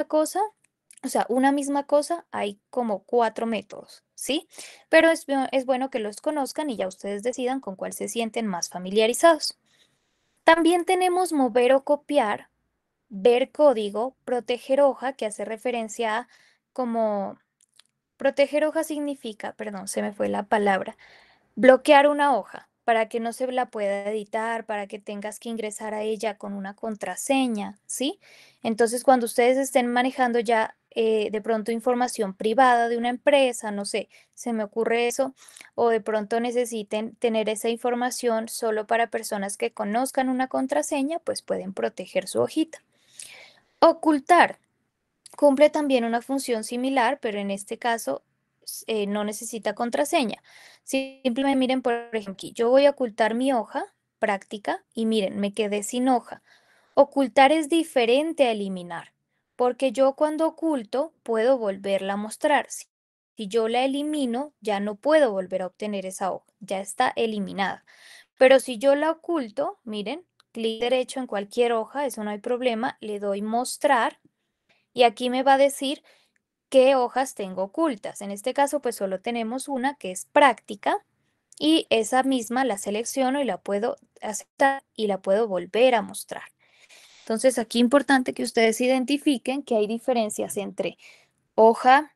cosa, o sea, una misma cosa, hay como 4 métodos, ¿sí? Pero es bueno que los conozcan y ya ustedes decidan con cuál se sienten más familiarizados. También tenemos mover o copiar, ver código, proteger hoja, que hace referencia a como proteger hoja significa, perdón, se me fue la palabra, bloquear una hoja para que no se la pueda editar, para que tengas que ingresar a ella con una contraseña, ¿sí? Entonces, cuando ustedes estén manejando ya de pronto información privada de una empresa, no sé, se me ocurre eso, o de pronto necesiten tener esa información solo para personas que conozcan una contraseña, pues pueden proteger su hojita. Ocultar. Cumple también una función similar, pero en este caso no necesita contraseña. Simplemente miren, por ejemplo, aquí, yo voy a ocultar mi hoja práctica y miren, me quedé sin hoja. Ocultar es diferente a eliminar, porque yo cuando oculto puedo volverla a mostrar. Si yo la elimino, ya no puedo volver a obtener esa hoja, ya está eliminada. Pero si yo la oculto, miren, clic derecho en cualquier hoja, eso no hay problema, le doy mostrar y aquí me va a decir qué hojas tengo ocultas. En este caso, pues solo tenemos una que es práctica y esa misma la selecciono y la puedo aceptar y la puedo volver a mostrar. Entonces, aquí importante que ustedes identifiquen que hay diferencias entre hoja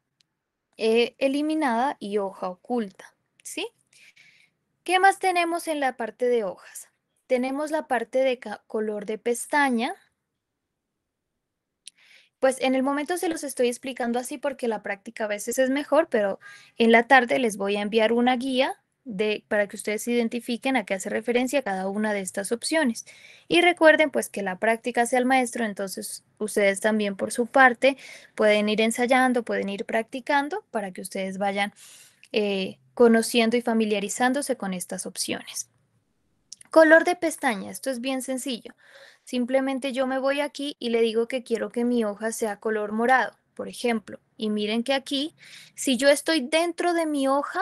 eliminada y hoja oculta, ¿sí? ¿Qué más tenemos en la parte de hojas? Tenemos la parte de color de pestaña. Pues en el momento se los estoy explicando así porque la práctica a veces es mejor, pero en la tarde les voy a enviar una guía para que ustedes identifiquen a qué hace referencia cada una de estas opciones. Y recuerden pues que la práctica sea el maestro, entonces ustedes también por su parte pueden ir ensayando, pueden ir practicando para que ustedes vayan conociendo y familiarizándose con estas opciones. Color de pestaña, esto es bien sencillo. Simplemente yo me voy aquí y le digo que quiero que mi hoja sea color morado, por ejemplo. Y miren que aquí, si yo estoy dentro de mi hoja,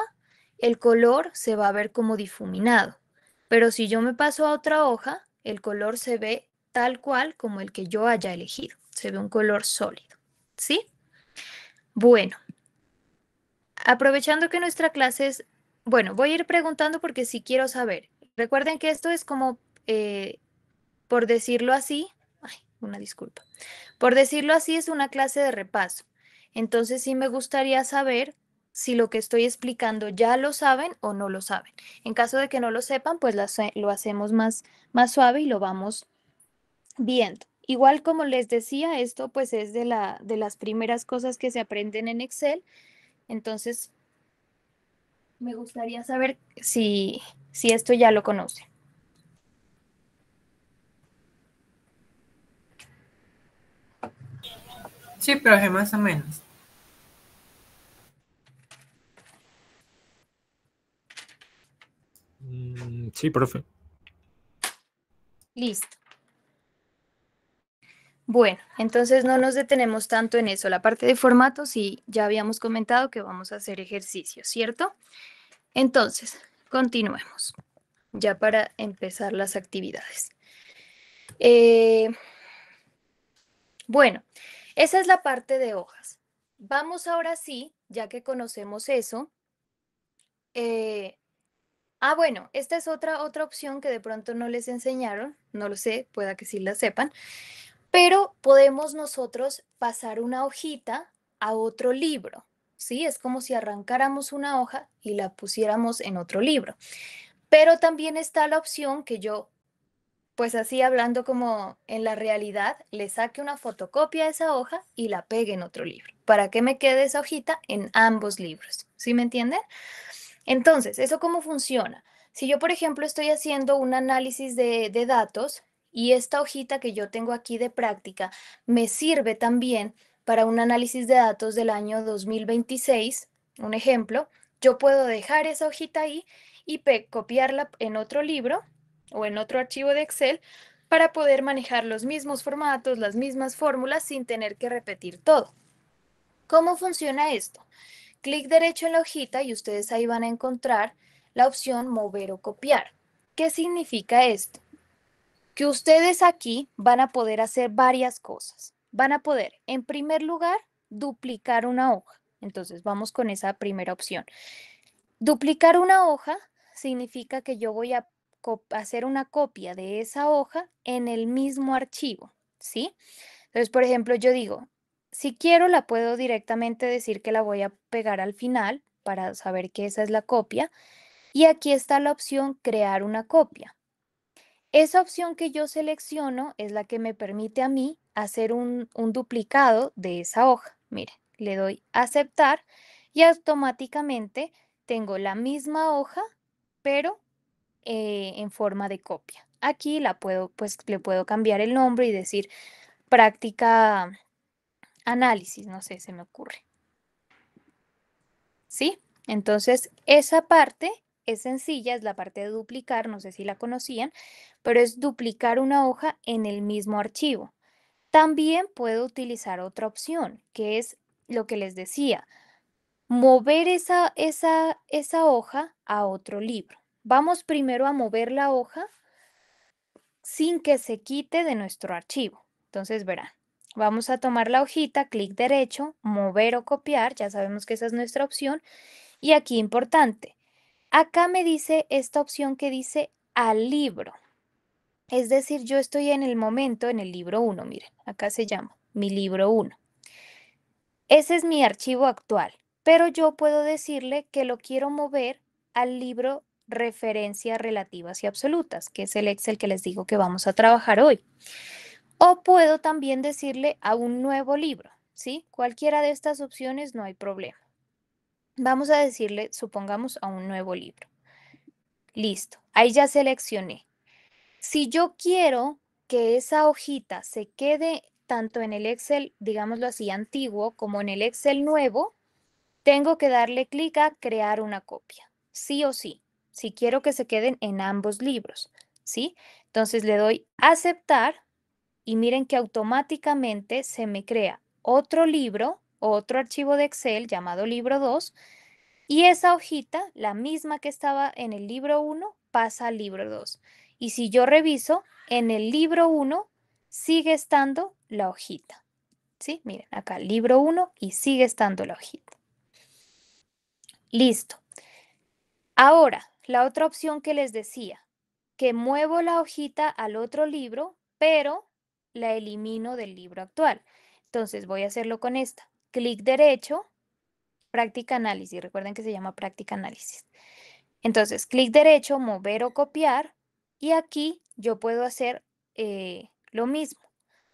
el color se va a ver como difuminado. Pero si yo me paso a otra hoja, el color se ve tal cual como el que yo haya elegido. Se ve un color sólido. ¿Sí? Bueno, aprovechando que nuestra clase es, bueno, voy a ir preguntando porque sí quiero saber. Recuerden que esto es como por decirlo así, ay, una disculpa, por decirlo así es una clase de repaso. Entonces sí me gustaría saber si lo que estoy explicando ya lo saben o no lo saben. En caso de que no lo sepan, pues lo hacemos más suave y lo vamos viendo. Igual como les decía, esto pues es de las primeras cosas que se aprenden en Excel. Entonces me gustaría saber si esto ya lo conocen. Sí, profe, más o menos. Sí, profe. Listo. Bueno, entonces no nos detenemos tanto en eso. La parte de formatos sí, ya habíamos comentado que vamos a hacer ejercicios, ¿cierto? Entonces, continuemos ya para empezar las actividades. Eh, bueno, esa es la parte de hojas. Vamos ahora sí, ya que conocemos eso. eh, bueno, esta es otra opción que de pronto no les enseñaron, no lo sé, pueda que sí la sepan. Pero podemos nosotros pasar una hojita a otro libro, ¿sí? Es como si arrancáramos una hoja y la pusiéramos en otro libro. Pero también está la opción que yo, pues así hablando como en la realidad, le saque una fotocopia a esa hoja y la pegue en otro libro, para que me quede esa hojita en ambos libros, ¿sí me entienden? Entonces, ¿eso cómo funciona? Si yo, por ejemplo, estoy haciendo un análisis de datos y esta hojita que yo tengo aquí de práctica me sirve también para un análisis de datos del año 2026, un ejemplo, yo puedo dejar esa hojita ahí y copiarla en otro libro o en otro archivo de Excel para poder manejar los mismos formatos, las mismas fórmulas sin tener que repetir todo. ¿Cómo funciona esto? Clic derecho en la hojita y ustedes ahí van a encontrar la opción mover o copiar. ¿Qué significa esto? Que ustedes aquí van a poder hacer varias cosas. van a poder, en primer lugar, duplicar una hoja. Entonces, vamos con esa primera opción. Duplicar una hoja significa que yo voy a hacer una copia de esa hoja en el mismo archivo, ¿sí? Entonces, por ejemplo, yo digo, si quiero, la puedo directamente decir que la voy a pegar al final para saber que esa es la copia. Y aquí está la opción crear una copia. Esa opción que yo selecciono es la que me permite a mí hacer un duplicado de esa hoja. Mire, le doy a aceptar y automáticamente tengo la misma hoja, pero en forma de copia. Aquí la puedo, pues le puedo cambiar el nombre y decir práctica análisis, no sé, se me ocurre. ¿Sí? Entonces, esa parte es sencilla, es la parte de duplicar, no sé si la conocían, pero es duplicar una hoja en el mismo archivo. También puedo utilizar otra opción, que es lo que les decía, mover esa hoja a otro libro. Vamos primero a mover la hoja sin que se quite de nuestro archivo. Entonces, verán, vamos a tomar la hojita, clic derecho, mover o copiar, ya sabemos que esa es nuestra opción. Y aquí importante, acá me dice esta opción que dice al libro. Es decir, yo estoy en el momento en el libro 1, miren, acá se llama mi libro 1. Ese es mi archivo actual, pero yo puedo decirle que lo quiero mover al libro referencias relativas y absolutas, que es el Excel que les digo que vamos a trabajar hoy. O puedo también decirle a un nuevo libro, ¿sí? Cualquiera de estas opciones no hay problema. Vamos a decirle, supongamos, a un nuevo libro. Listo, ahí ya seleccioné. Si yo quiero que esa hojita se quede tanto en el Excel, digámoslo así, antiguo, como en el Excel nuevo, tengo que darle clic a crear una copia, sí o sí, si quiero que se queden en ambos libros, ¿sí? Entonces le doy aceptar y miren que automáticamente se me crea otro libro, otro archivo de Excel llamado libro 2 y esa hojita, la misma que estaba en el libro 1, pasa al libro 2. Y si yo reviso, en el libro 1 sigue estando la hojita. ¿Sí? Miren, acá libro 1 y sigue estando la hojita. Listo. Ahora, la otra opción que les decía, que muevo la hojita al otro libro, pero la elimino del libro actual. Entonces voy a hacerlo con esta. Clic derecho, práctica análisis. Recuerden que se llama práctica análisis. Entonces, clic derecho, mover o copiar, y aquí yo puedo hacer lo mismo.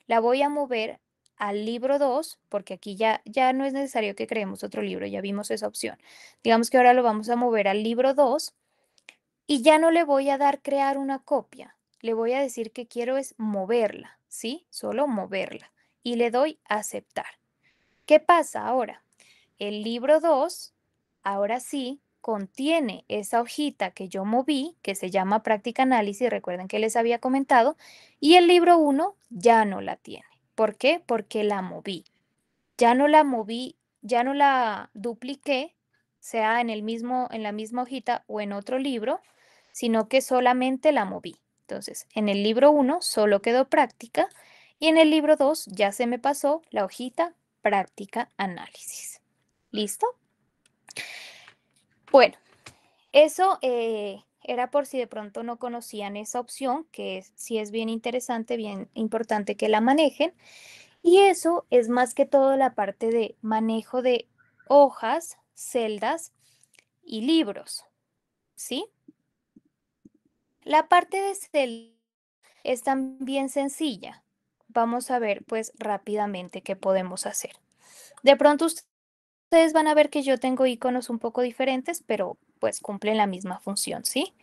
La voy a mover al libro 2, porque aquí ya no es necesario que creemos otro libro, ya vimos esa opción. Digamos que ahora lo vamos a mover al libro 2 y ya no le voy a dar crear una copia. Le voy a decir que quiero es moverla, ¿sí? Solo moverla. Y le doy a aceptar. ¿Qué pasa ahora? El libro 2, ahora sí, contiene esa hojita que yo moví, que se llama práctica análisis, recuerden que les había comentado, y el libro 1 ya no la tiene. ¿Por qué? Porque la moví. Ya no la moví, ya no la dupliqué, sea en la misma hojita o en otro libro, sino que solamente la moví. Entonces, en el libro 1 solo quedó práctica y en el libro 2 ya se me pasó la hojita práctica análisis. ¿Listo? Bueno, eso era por si de pronto no conocían esa opción, que sí es bien interesante, bien importante que la manejen. Y eso es más que todo la parte de manejo de hojas, celdas y libros, ¿sí? La parte de celdas es también sencilla. Vamos a ver pues rápidamente qué podemos hacer. De pronto ustedes van a ver que yo tengo iconos un poco diferentes, pero pues cumplen la misma función, ¿sí?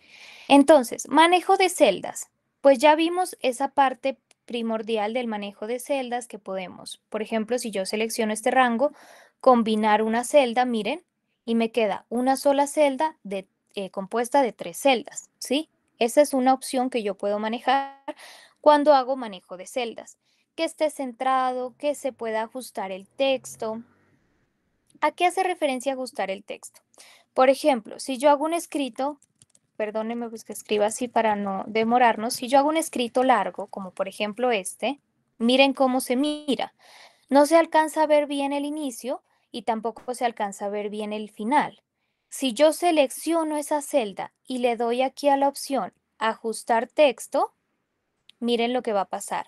Entonces, manejo de celdas. Pues ya vimos esa parte primordial del manejo de celdas que podemos, por ejemplo, si yo selecciono este rango, combinar una celda, miren, y me queda una sola celda compuesta de 3 celdas, ¿sí? Esa es una opción que yo puedo manejar cuando hago manejo de celdas. Que esté centrado, que se pueda ajustar el texto. ¿A qué hace referencia ajustar el texto? Por ejemplo, si yo hago un escrito, perdónenme pues que escriba así para no demorarnos. Si yo hago un escrito largo, como por ejemplo este, Miren cómo se mira. No se alcanza a ver bien el inicio y tampoco se alcanza a ver bien el final. Si yo selecciono esa celda y le doy aquí a la opción ajustar texto, miren lo que va a pasar.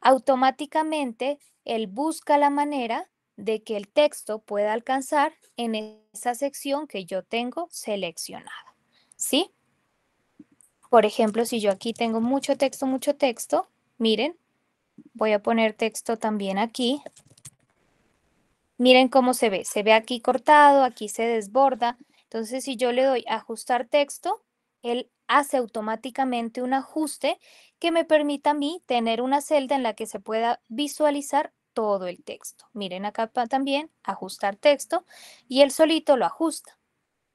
Automáticamente él busca la manera de que el texto pueda alcanzar en esa sección que yo tengo seleccionada. ¿Sí? Por ejemplo, si yo aquí tengo mucho texto, miren, voy a poner texto también aquí. Miren cómo se ve aquí cortado, aquí se desborda. Entonces, si yo le doy ajustar texto, él hace automáticamente un ajuste que me permita a mí tener una celda en la que se pueda visualizar todo el texto. Miren acá también ajustar texto y él solito lo ajusta.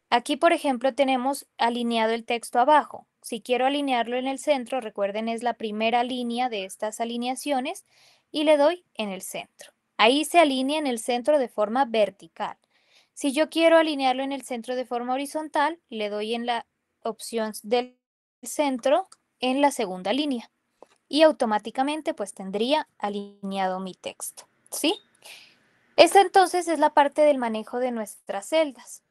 Aquí, por ejemplo, tenemos alineado el texto abajo. Si quiero alinearlo en el centro, recuerden, es la primera línea de estas alineaciones y le doy en el centro. Ahí se alinea en el centro de forma vertical. Si yo quiero alinearlo en el centro de forma horizontal, le doy en la opción del centro en la segunda línea y automáticamente pues tendría alineado mi texto, ¿sí? Esta entonces es la parte del manejo de nuestras celdas.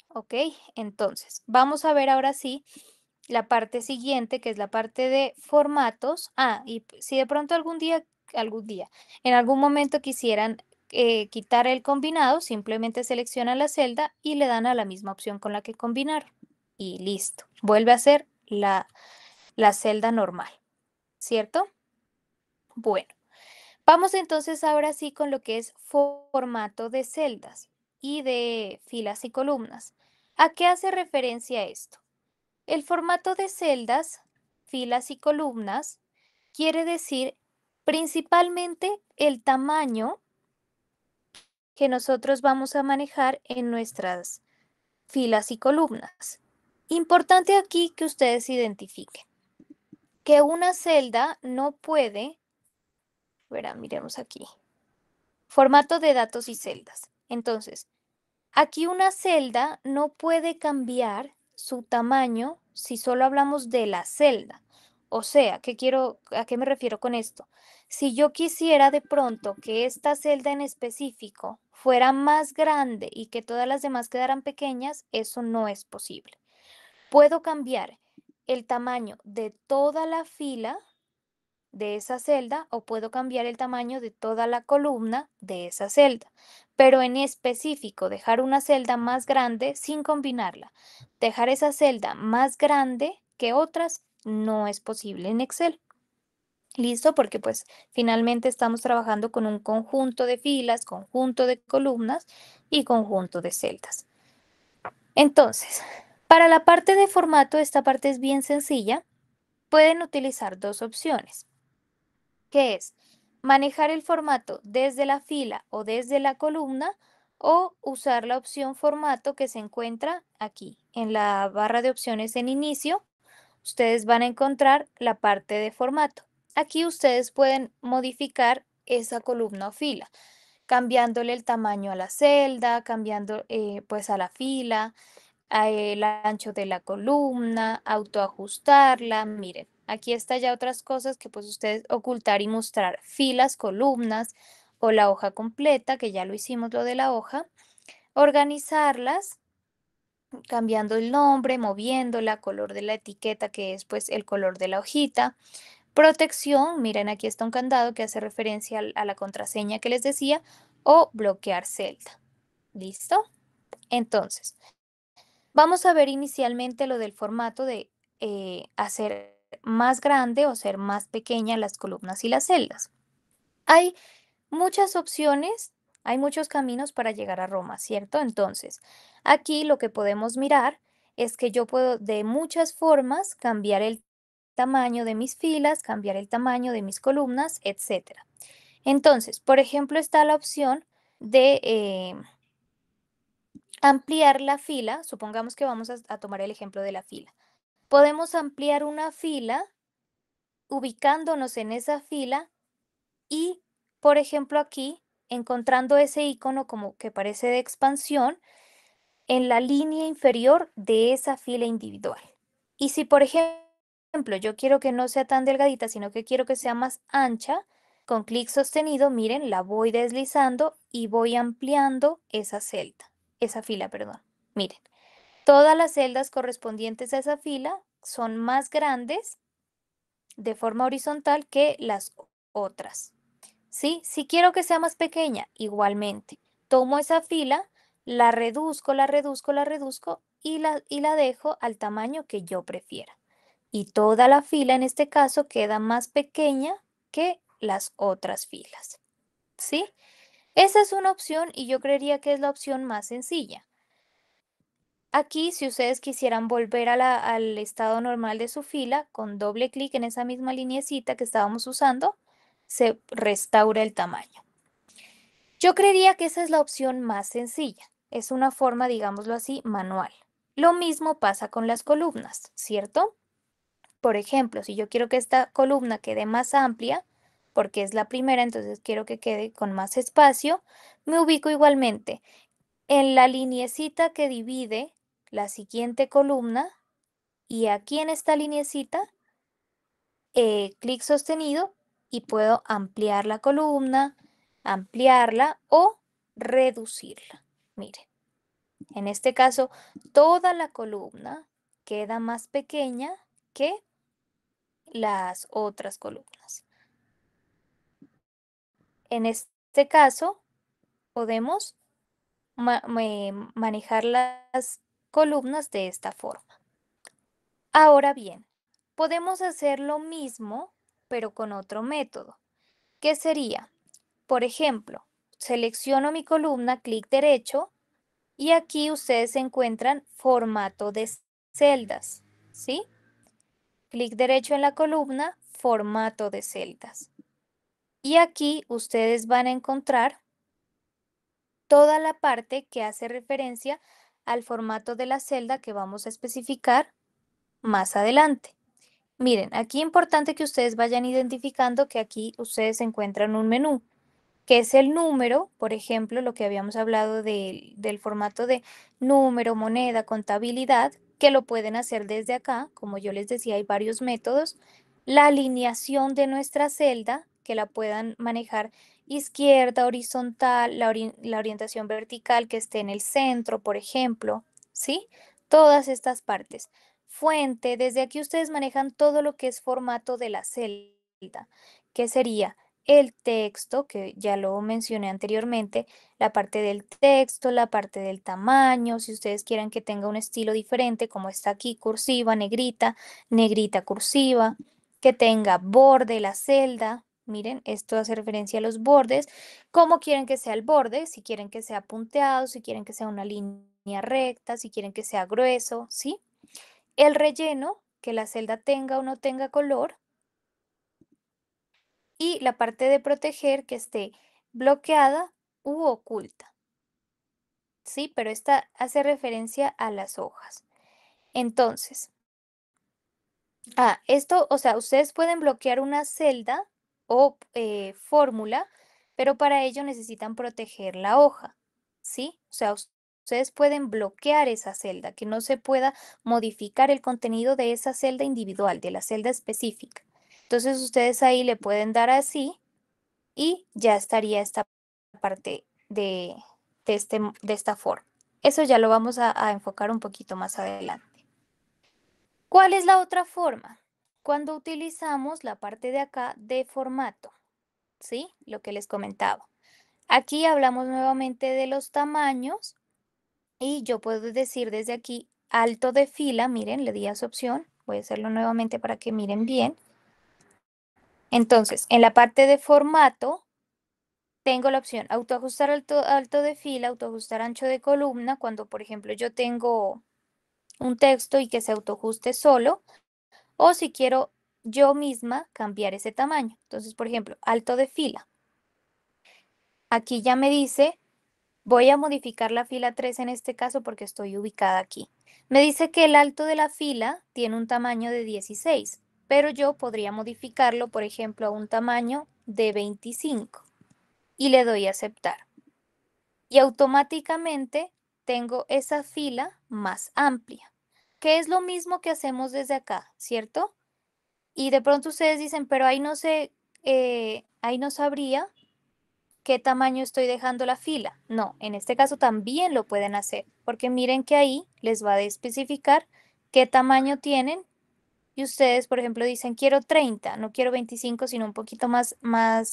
Ok, entonces vamos a ver ahora sí la parte siguiente, que es la parte de formatos. Ah, y si de pronto algún día, en algún momento quisieran quitar el combinado, simplemente seleccionan la celda y le dan a la misma opción con la que combinaron. Y listo, vuelve a ser la celda normal, ¿cierto? Bueno, vamos entonces ahora sí con lo que es formato de celdas y de filas y columnas. ¿A qué hace referencia esto? El formato de celdas, filas y columnas quiere decir principalmente el tamaño que nosotros vamos a manejar en nuestras filas y columnas. Importante aquí que ustedes identifiquen que una celda no puede, verán, miremos aquí, formato de datos y celdas. Entonces, aquí una celda no puede cambiar su tamaño si solo hablamos de la celda. O sea, ¿a qué me refiero con esto? Si yo quisiera de pronto que esta celda en específico fuera más grande y que todas las demás quedaran pequeñas, eso no es posible. Puedo cambiar el tamaño de toda la fila de esa celda o puedo cambiar el tamaño de toda la columna de esa celda, pero en específico dejar una celda más grande sin combinarla. Dejar esa celda más grande que otras no es posible en Excel. ¿Listo? Porque pues finalmente estamos trabajando con un conjunto de filas, conjunto de columnas y conjunto de celdas. Entonces, para la parte de formato, esta parte es bien sencilla. Pueden utilizar dos opciones, que es manejar el formato desde la fila o desde la columna o usar la opción formato que se encuentra aquí en la barra de opciones en inicio. Ustedes van a encontrar la parte de formato. Aquí ustedes pueden modificar esa columna o fila, cambiándole el tamaño a la celda, cambiando pues a la fila, el ancho de la columna, autoajustarla. Miren, aquí está ya otras cosas que pues ustedes ocultar y mostrar filas, columnas o la hoja completa, que ya lo hicimos lo de la hoja, organizarlas, cambiando el nombre, moviéndola, color de la etiqueta, que es pues el color de la hojita. Protección, miren, aquí está un candado que hace referencia a la contraseña que les decía, o bloquear celda. ¿Listo? Entonces, vamos a ver inicialmente lo del formato de hacer más grande o ser más pequeña las columnas y las celdas. Hay muchas opciones, hay muchos caminos para llegar a Roma, ¿cierto? Entonces, aquí lo que podemos mirar es que yo puedo de muchas formas cambiar el tamaño de mis filas, cambiar el tamaño de mis columnas, etcétera. Entonces, por ejemplo, está la opción de ampliar la fila. Supongamos que vamos a tomar el ejemplo de la fila. Podemos ampliar una fila ubicándonos en esa fila y, por ejemplo, aquí, encontrando ese icono como que parece de expansión en la línea inferior de esa fila individual. Y si, por ejemplo, ejemplo, yo quiero que no sea tan delgadita, sino que quiero que sea más ancha, con clic sostenido, miren, la voy deslizando y voy ampliando esa celda, esa fila, perdón. Miren, todas las celdas correspondientes a esa fila son más grandes de forma horizontal que las otras. ¿Sí? Si quiero que sea más pequeña, igualmente. Tomo esa fila, la reduzco, la reduzco, la reduzco y la dejo al tamaño que yo prefiera. Y toda la fila en este caso queda más pequeña que las otras filas. ¿Sí? Esa es una opción y yo creería que es la opción más sencilla. Aquí, si ustedes quisieran volver al estado normal de su fila, con doble clic en esa misma lineecita que estábamos usando, se restaura el tamaño. Yo creería que esa es la opción más sencilla. Es una forma, digámoslo así, manual. Lo mismo pasa con las columnas, ¿cierto? Por ejemplo, si yo quiero que esta columna quede más amplia, porque es la primera, entonces quiero que quede con más espacio, me ubico igualmente en la lineecita que divide la siguiente columna y aquí en esta lineecita, clic sostenido y puedo ampliar la columna, ampliarla o reducirla. Miren, en este caso, toda la columna queda más pequeña que las otras columnas. En este caso, podemos manejar las columnas de esta forma. Ahora bien, podemos hacer lo mismo, pero con otro método. ¿Qué sería? Por ejemplo, selecciono mi columna, clic derecho, y aquí ustedes encuentran formato de celdas, ¿sí? Clic derecho en la columna, formato de celdas. Y aquí ustedes van a encontrar toda la parte que hace referencia al formato de la celda que vamos a especificar más adelante. Miren, aquí es importante que ustedes vayan identificando que aquí ustedes encuentran un menú, que es el número, por ejemplo, lo que habíamos hablado del formato de número, moneda, contabilidad, que lo pueden hacer desde acá, como yo les decía, hay varios métodos. La alineación de nuestra celda, que la puedan manejar izquierda, horizontal, la orientación vertical que esté en el centro, por ejemplo, ¿sí? Todas estas partes. Fuente, desde aquí ustedes manejan todo lo que es formato de la celda, que sería el texto, que ya lo mencioné anteriormente, la parte del texto, la parte del tamaño, si ustedes quieren que tenga un estilo diferente, como está aquí, cursiva, negrita, negrita cursiva, que tenga borde la celda. Miren, esto hace referencia a los bordes. ¿Cómo quieren que sea el borde? Si quieren que sea punteado, si quieren que sea una línea recta, si quieren que sea grueso, ¿sí? El relleno, que la celda tenga o no tenga color, y la parte de proteger que esté bloqueada u oculta, ¿sí? Pero esta hace referencia a las hojas. Entonces, esto, o sea, ustedes pueden bloquear una celda o fórmula, pero para ello necesitan proteger la hoja, ¿sí? O sea, ustedes pueden bloquear esa celda, que no se pueda modificar el contenido de esa celda individual, de la celda específica. Entonces, ustedes ahí le pueden dar así y ya estaría esta parte de esta forma. Eso ya lo vamos a enfocar un poquito más adelante. ¿Cuál es la otra forma? Cuando utilizamos la parte de acá de formato, ¿sí? Lo que les comentaba. Aquí hablamos nuevamente de los tamaños y yo puedo decir desde aquí alto de fila, miren, le di a esa opción, voy a hacerlo nuevamente para que miren bien. Entonces, en la parte de formato, tengo la opción autoajustar alto de fila, autoajustar ancho de columna, cuando por ejemplo yo tengo un texto y que se autoajuste solo, o si quiero yo misma cambiar ese tamaño. Entonces, por ejemplo, alto de fila. Aquí ya me dice, voy a modificar la fila 3 en este caso porque estoy ubicada aquí. Me dice que el alto de la fila tiene un tamaño de 16, pero yo podría modificarlo, por ejemplo, a un tamaño de 25 y le doy a aceptar. Y automáticamente tengo esa fila más amplia, que es lo mismo que hacemos desde acá, ¿cierto? Y de pronto ustedes dicen, pero ahí no sé, ahí no sabría qué tamaño estoy dejando la fila. No, en este caso también lo pueden hacer, porque miren que ahí les va a especificar qué tamaño tienen y ustedes, por ejemplo, dicen, quiero 30, no quiero 25, sino un poquito más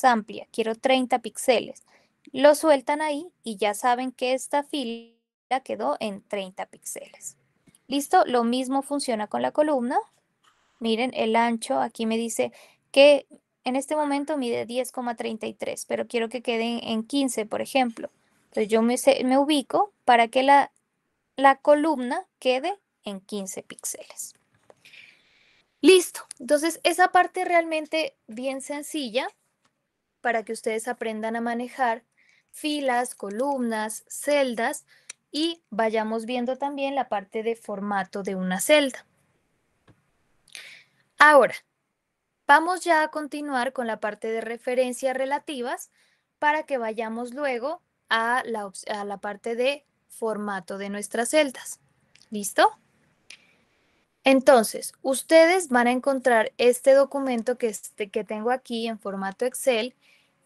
amplia, quiero 30 píxeles. Lo sueltan ahí y ya saben que esta fila quedó en 30 píxeles. ¿Listo? Lo mismo funciona con la columna. Miren, el ancho aquí me dice que en este momento mide 10,33, pero quiero que quede en 15, por ejemplo. Entonces yo me ubico para que la columna quede en 15 píxeles. Listo. Entonces esa parte realmente bien sencilla para que ustedes aprendan a manejar filas, columnas, celdas y vayamos viendo también la parte de formato de una celda. Ahora, vamos ya a continuar con la parte de referencias relativas para que vayamos luego a la parte de formato de nuestras celdas. ¿Listo? Entonces, ustedes van a encontrar este documento que tengo aquí en formato Excel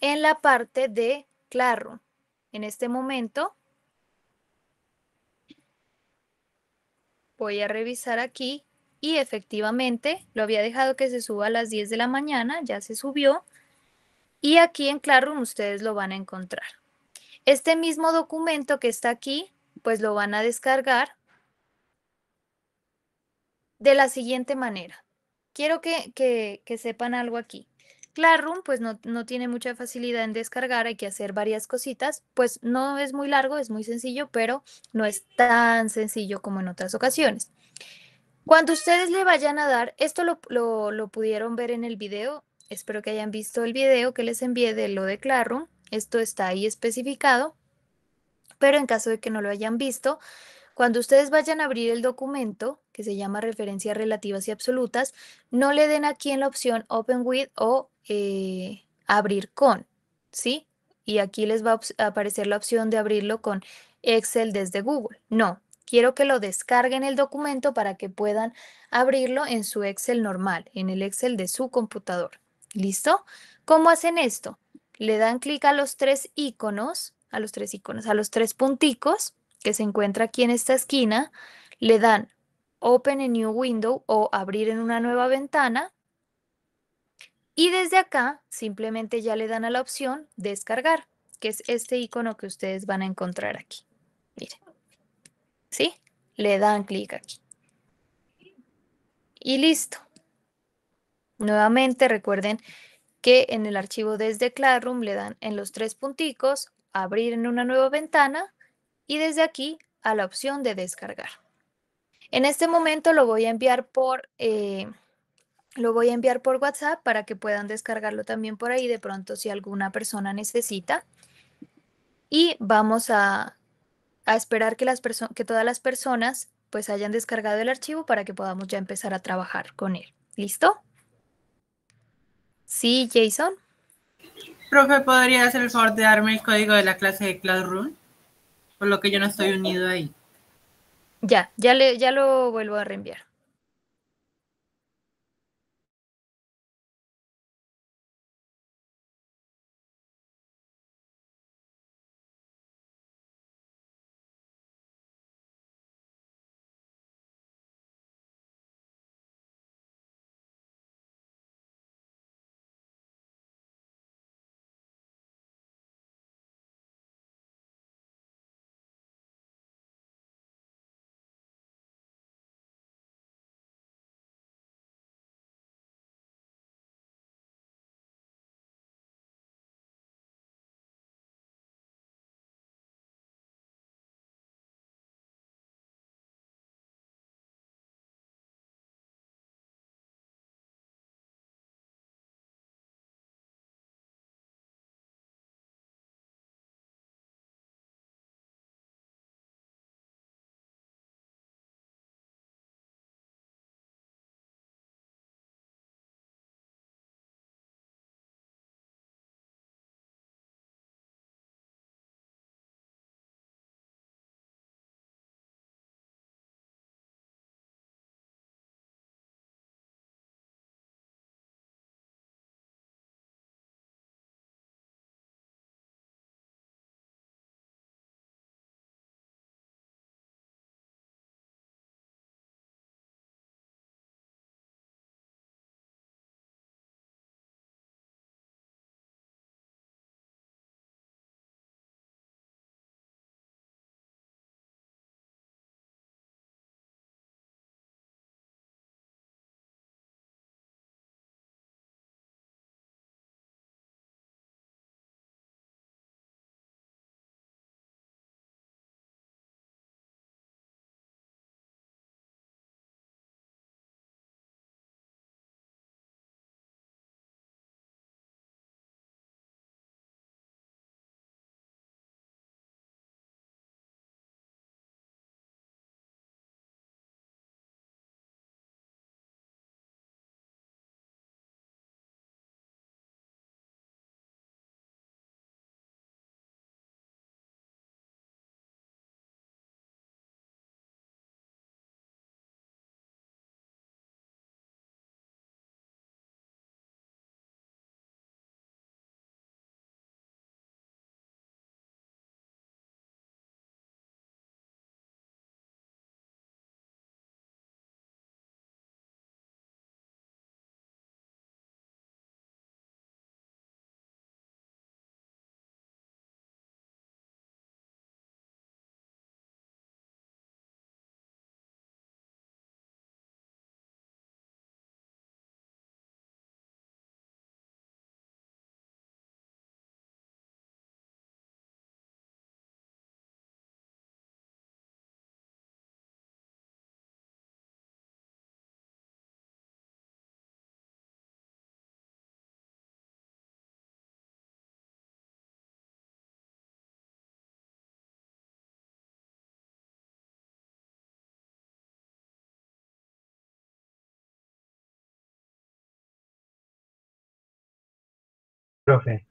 en la parte de Classroom. En este momento voy a revisar aquí y efectivamente lo había dejado que se suba a las 10 de la mañana, ya se subió. Y aquí en Classroom ustedes lo van a encontrar. Este mismo documento que está aquí, pues lo van a descargar de la siguiente manera. Quiero que sepan algo aquí. Classroom pues no tiene mucha facilidad en descargar, hay que hacer varias cositas, pues no es muy largo, es muy sencillo, pero no es tan sencillo como en otras ocasiones. Cuando ustedes le vayan a dar, esto lo pudieron ver en el video, espero que hayan visto el video que les envié de lo de Classroom, esto está ahí especificado, pero en caso de que no lo hayan visto, cuando ustedes vayan a abrir el documento, que se llama referencias relativas y absolutas, no le den aquí en la opción Open with o abrir con, ¿sí? Y aquí les va a aparecer la opción de abrirlo con Excel desde Google. No, quiero que lo descarguen el documento para que puedan abrirlo en su Excel normal, en el Excel de su computador. ¿Listo? ¿Cómo hacen esto? Le dan clic a los tres iconos, a los tres punticos que se encuentra aquí en esta esquina, le dan Open a New Window o abrir en una nueva ventana y desde acá simplemente ya le dan a la opción descargar, que es este icono que ustedes van a encontrar aquí. Miren, ¿sí? Le dan clic aquí. Y listo. Nuevamente recuerden que en el archivo desde Classroom le dan en los tres punticos, abrir en una nueva ventana y desde aquí a la opción de descargar. En este momento lo voy a enviar por WhatsApp para que puedan descargarlo también por ahí de pronto si alguna persona necesita. Y vamos a esperar que todas las personas pues hayan descargado el archivo para que podamos ya empezar a trabajar con él. ¿Listo? Sí, Jason. Profe, ¿podría hacer el favor de darme el código de la clase de Classroom? Por lo que yo no estoy unido ahí. Ya lo vuelvo a reenviar. Profe,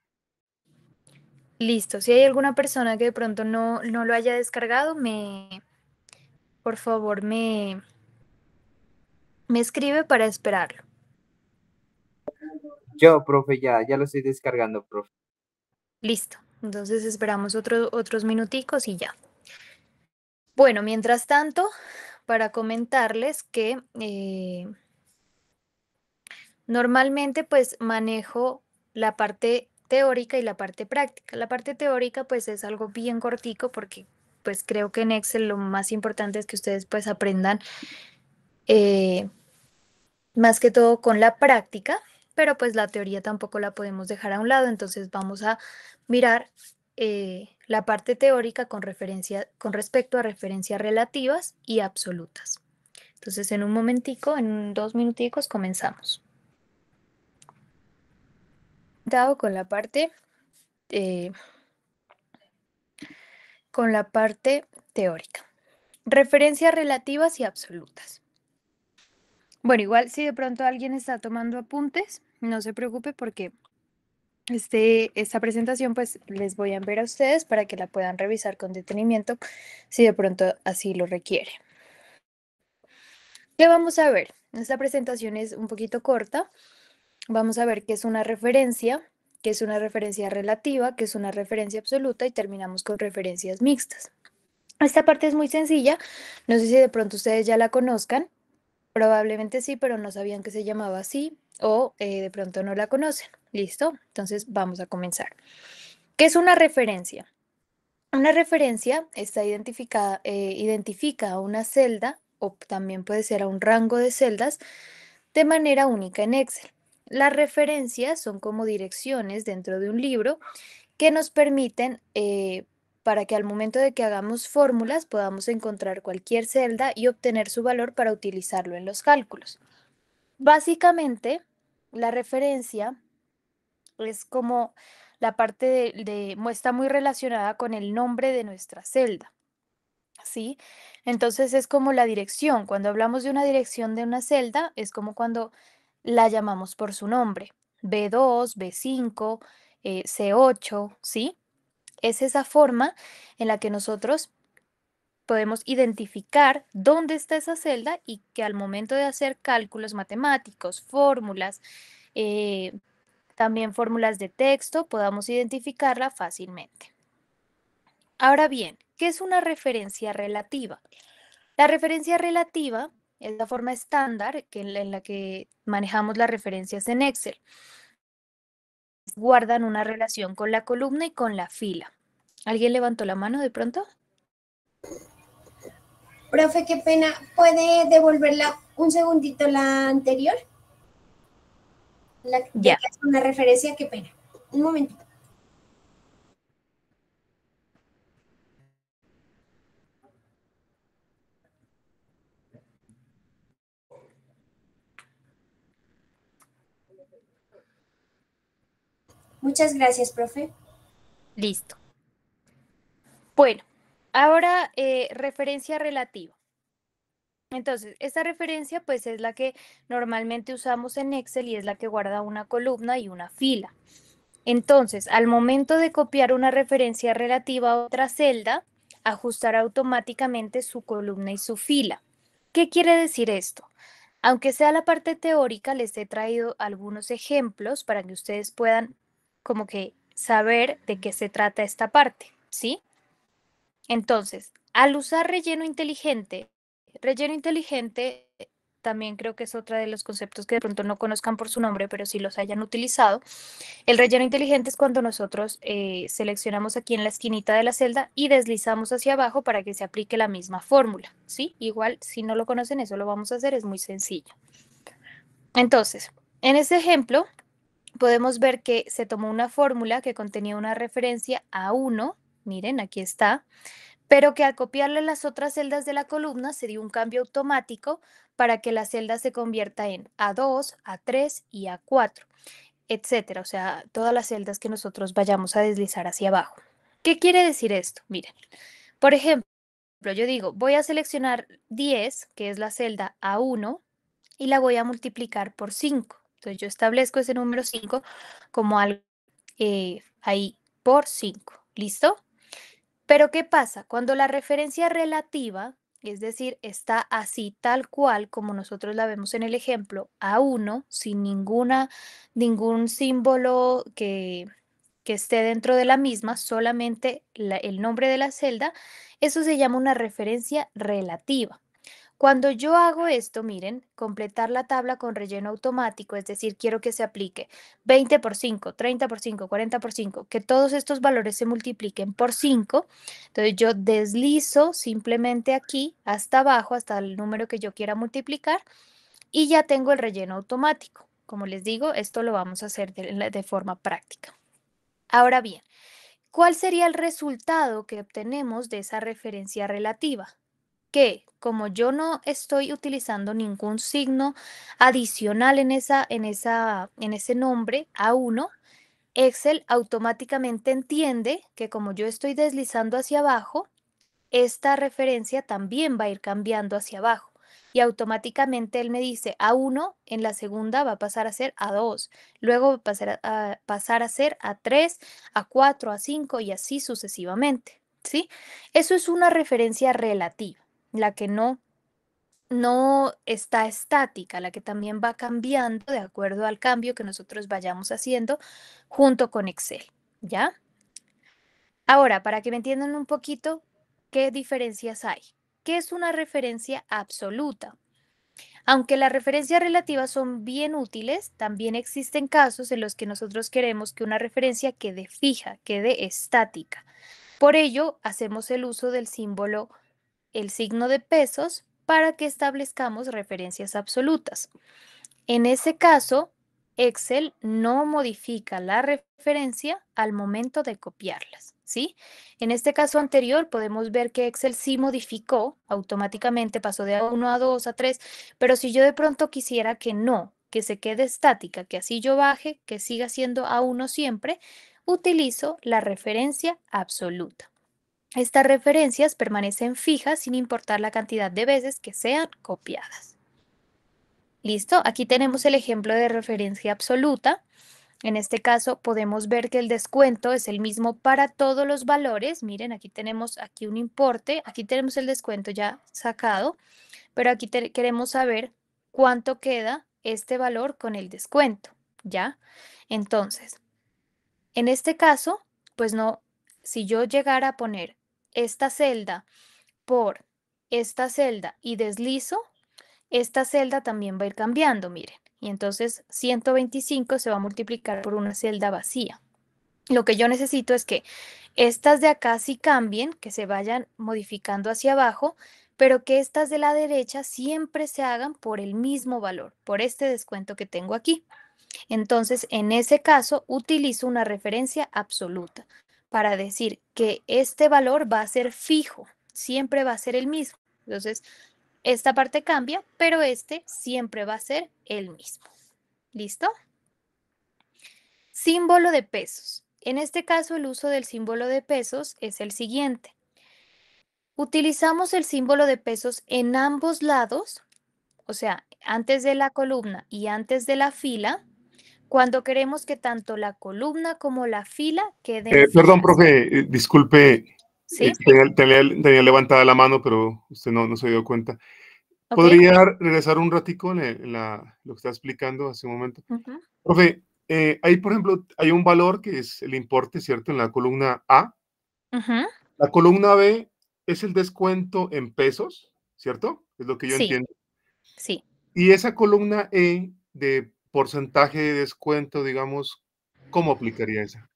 Listo. Si hay alguna persona que de pronto no lo haya descargado, por favor, me escribe para esperarlo. Yo, profe, ya lo estoy descargando, profe. Listo. Entonces esperamos otros minuticos y ya. Bueno, mientras tanto, para comentarles que normalmente pues manejo la parte teórica y la parte práctica. La parte teórica pues es algo bien cortico porque pues creo que en Excel lo más importante es que ustedes pues aprendan eh, más que todo con la práctica, pero pues la teoría tampoco la podemos dejar a un lado, entonces vamos a mirar la parte teórica con respecto a referencias relativas y absolutas. Entonces en un momentico, en 2 minuticos comenzamos. Dado eh, con la parte teórica. Referencias relativas y absolutas. Bueno, igual si de pronto alguien está tomando apuntes, no se preocupe porque esta presentación pues les voy a enviar a ustedes para que la puedan revisar con detenimiento si de pronto así lo requiere. ¿Qué vamos a ver? Esta presentación es un poquito corta. Vamos a ver qué es una referencia, qué es una referencia relativa, qué es una referencia absoluta y terminamos con referencias mixtas. Esta parte es muy sencilla, no sé si de pronto ustedes ya la conozcan, probablemente sí, pero no sabían que se llamaba así o de pronto no la conocen. ¿Listo? Entonces vamos a comenzar. ¿Qué es una referencia? Una referencia está identifica a una celda o también puede ser a un rango de celdas de manera única en Excel. Las referencias son como direcciones dentro de un libro que nos permiten para que al momento de que hagamos fórmulas podamos encontrar cualquier celda y obtener su valor para utilizarlo en los cálculos. Básicamente, la referencia es como la parte está muy relacionada con el nombre de nuestra celda, ¿sí? Entonces es como la dirección. Cuando hablamos de una dirección de una celda, es como cuando la llamamos por su nombre. B2, B5, C8, ¿sí? Es esa forma en la que nosotros podemos identificar dónde está esa celda y que al momento de hacer cálculos matemáticos, fórmulas, eh, también fórmulas de texto, podamos identificarla fácilmente. Ahora bien, ¿qué es una referencia relativa? La referencia relativa es la forma estándar en la que manejamos las referencias en Excel. Guardan una relación con la columna y con la fila. ¿Alguien levantó la mano de pronto? Profe, qué pena. ¿Puede devolverla un segundito la anterior? La de Ya. que es una referencia, qué pena. Un momentito. Muchas gracias, profe. Listo. Bueno, ahora referencia relativa. Entonces, esta referencia pues es la que normalmente usamos en Excel y es la que guarda una columna y una fila. Entonces, al momento de copiar una referencia relativa a otra celda, ajustará automáticamente su columna y su fila. ¿Qué quiere decir esto? Aunque sea la parte teórica, les he traído algunos ejemplos para que ustedes puedan como que saber de qué se trata esta parte, ¿sí? Entonces, al usar relleno inteligente también creo que es otra de los conceptos que de pronto no conozcan por su nombre, pero sí los hayan utilizado. El relleno inteligente es cuando nosotros seleccionamos aquí en la esquinita de la celda y deslizamos hacia abajo para que se aplique la misma fórmula, ¿sí? Igual, si no lo conocen, eso lo vamos a hacer, es muy sencillo. Entonces, en este ejemplo, podemos ver que se tomó una fórmula que contenía una referencia a 1, miren, aquí está, pero que al copiarle las otras celdas de la columna se dio un cambio automático para que la celda se convierta en A2, A3 y A4, etcétera. O sea, todas las celdas que nosotros vayamos a deslizar hacia abajo. ¿Qué quiere decir esto? Miren, por ejemplo, yo digo, voy a seleccionar 10, que es la celda A1, y la voy a multiplicar por 5. Entonces yo establezco ese número 5 como algo ahí por 5. ¿Listo? Pero ¿qué pasa? Cuando la referencia relativa, es decir, está así tal cual como nosotros la vemos en el ejemplo, A1, sin ningún símbolo que esté dentro de la misma, solamente el nombre de la celda, eso se llama una referencia relativa. Cuando yo hago esto, miren, completar la tabla con relleno automático, es decir, quiero que se aplique 20 por 5, 30 por 5, 40 por 5, que todos estos valores se multipliquen por 5. Entonces yo deslizo simplemente aquí hasta abajo, hasta el número que yo quiera multiplicar y ya tengo el relleno automático. Como les digo, esto lo vamos a hacer de forma práctica. Ahora bien, ¿cuál sería el resultado que obtenemos de esa referencia relativa? Que como yo no estoy utilizando ningún signo adicional en ese nombre A1, Excel automáticamente entiende que como yo estoy deslizando hacia abajo, esta referencia también va a ir cambiando hacia abajo. Y automáticamente él me dice A1, en la segunda va a pasar a ser A2, luego va a pasar a ser A3, A4, A5 y así sucesivamente, ¿sí? Eso es una referencia relativa, la que no está estática, la que también va cambiando de acuerdo al cambio que nosotros vayamos haciendo junto con Excel, ¿ya? Ahora, para que me entiendan un poquito, ¿qué diferencias hay? ¿Qué es una referencia absoluta? Aunque las referencias relativas son bien útiles, también existen casos en los que nosotros queremos que una referencia quede fija, quede estática. Por ello, hacemos el uso del símbolo, el signo de pesos, para que establezcamos referencias absolutas. En ese caso, Excel no modifica la referencia al momento de copiarlas, ¿sí? En este caso anterior podemos ver que Excel sí modificó, automáticamente pasó de A1 a 2 a 3, pero si yo de pronto quisiera que no, que se quede estática, que así yo baje, que siga siendo A1 siempre, utilizo la referencia absoluta. Estas referencias permanecen fijas sin importar la cantidad de veces que sean copiadas. ¿Listo? Aquí tenemos el ejemplo de referencia absoluta. En este caso podemos ver que el descuento es el mismo para todos los valores. Miren, aquí tenemos un importe, aquí tenemos el descuento ya sacado, pero aquí queremos saber cuánto queda este valor con el descuento, ¿ya? Entonces, en este caso, pues no, si yo llegara a poner esta celda por esta celda y deslizo, esta celda también va a ir cambiando, miren. Y entonces 125 se va a multiplicar por una celda vacía. Lo que yo necesito es que estas de acá sí cambien, que se vayan modificando hacia abajo, pero que estas de la derecha siempre se hagan por el mismo valor, por este descuento que tengo aquí. Entonces, en ese caso, utilizo una referencia absoluta para decir que este valor va a ser fijo, siempre va a ser el mismo. Entonces, esta parte cambia, pero este siempre va a ser el mismo. ¿Listo? Símbolo de pesos. En este caso, el uso del símbolo de pesos es el siguiente. Utilizamos el símbolo de pesos en ambos lados, o sea, antes de la columna y antes de la fila, cuando queremos que tanto la columna como la fila queden Perdón, fijas. profe, disculpe, ¿Sí? tenía levantada la mano, pero usted no se dio cuenta. ¿Ok? ¿Podría regresar un ratico lo que está explicando hace un momento? Ujú. Profe, ahí, por ejemplo, hay un valor que es el importe, ¿cierto? En la columna A. Ujú. La columna B es el descuento en pesos, ¿cierto? Es lo que yo Sí, entiendo. sí. Y esa columna E de porcentaje de descuento, digamos, ¿cómo aplicaría esa?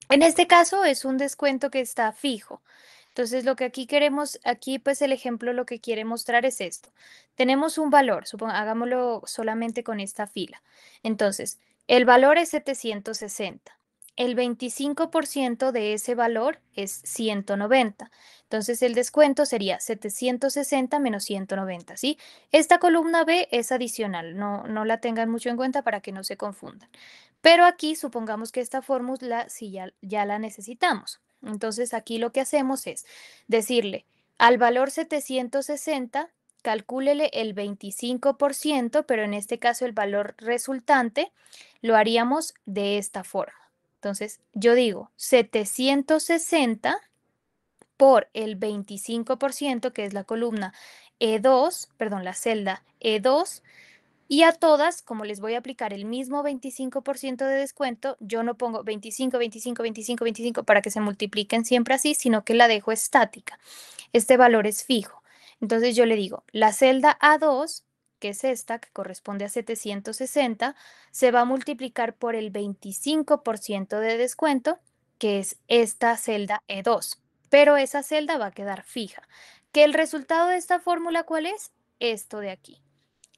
En este caso es un descuento que está fijo. Entonces, lo que aquí queremos, aquí pues el ejemplo lo que quiere mostrar es esto. Tenemos un valor, hagámoslo solamente con esta fila. Entonces, el valor es 760. El 25% de ese valor es 190. Entonces, el descuento sería 760 menos 190, ¿sí? Esta columna B es adicional, no la tengan mucho en cuenta para que no se confundan. Pero aquí supongamos que esta fórmula sí ya la necesitamos. Entonces aquí lo que hacemos es decirle al valor 760, calcúlele el 25%, pero en este caso el valor resultante lo haríamos de esta forma. Entonces, yo digo 760 por el 25%, que es la columna E2, perdón, la celda E2, y a todas, como les voy a aplicar el mismo 25% de descuento, yo no pongo 25, 25, 25, 25 para que se multipliquen siempre así, sino que la dejo estática. Este valor es fijo. Entonces yo le digo, la celda A2, que es esta, que corresponde a 760, se va a multiplicar por el 25% de descuento, que es esta celda E2. Pero esa celda va a quedar fija. ¿Que el resultado de esta fórmula cuál es? Esto de aquí.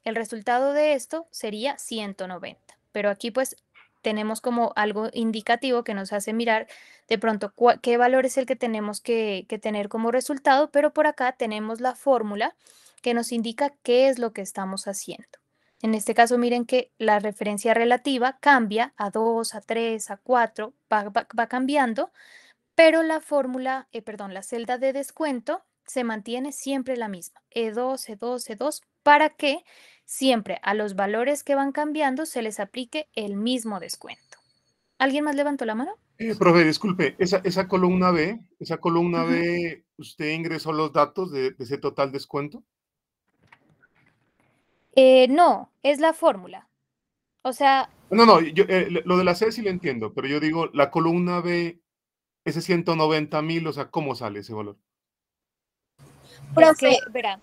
El resultado de esto sería 190, pero aquí pues tenemos como algo indicativo que nos hace mirar de pronto qué valor es el que tenemos que tener como resultado, pero por acá tenemos la fórmula que nos indica qué es lo que estamos haciendo. En este caso, miren que la referencia relativa cambia a 2, a 3, a 4, va cambiando, pero la fórmula, perdón, la celda de descuento se mantiene siempre la misma, E2, E2, E2, para que siempre a los valores que van cambiando se les aplique el mismo descuento. ¿Alguien más levantó la mano? Profe, disculpe, esa columna Ujú. B, ¿usted ingresó los datos de ese total descuento? No, es la fórmula. O sea, No, lo de la C sí lo entiendo, pero yo digo, la columna B, ese 190.000, o sea, ¿cómo sale ese valor? es Profe, que, verá,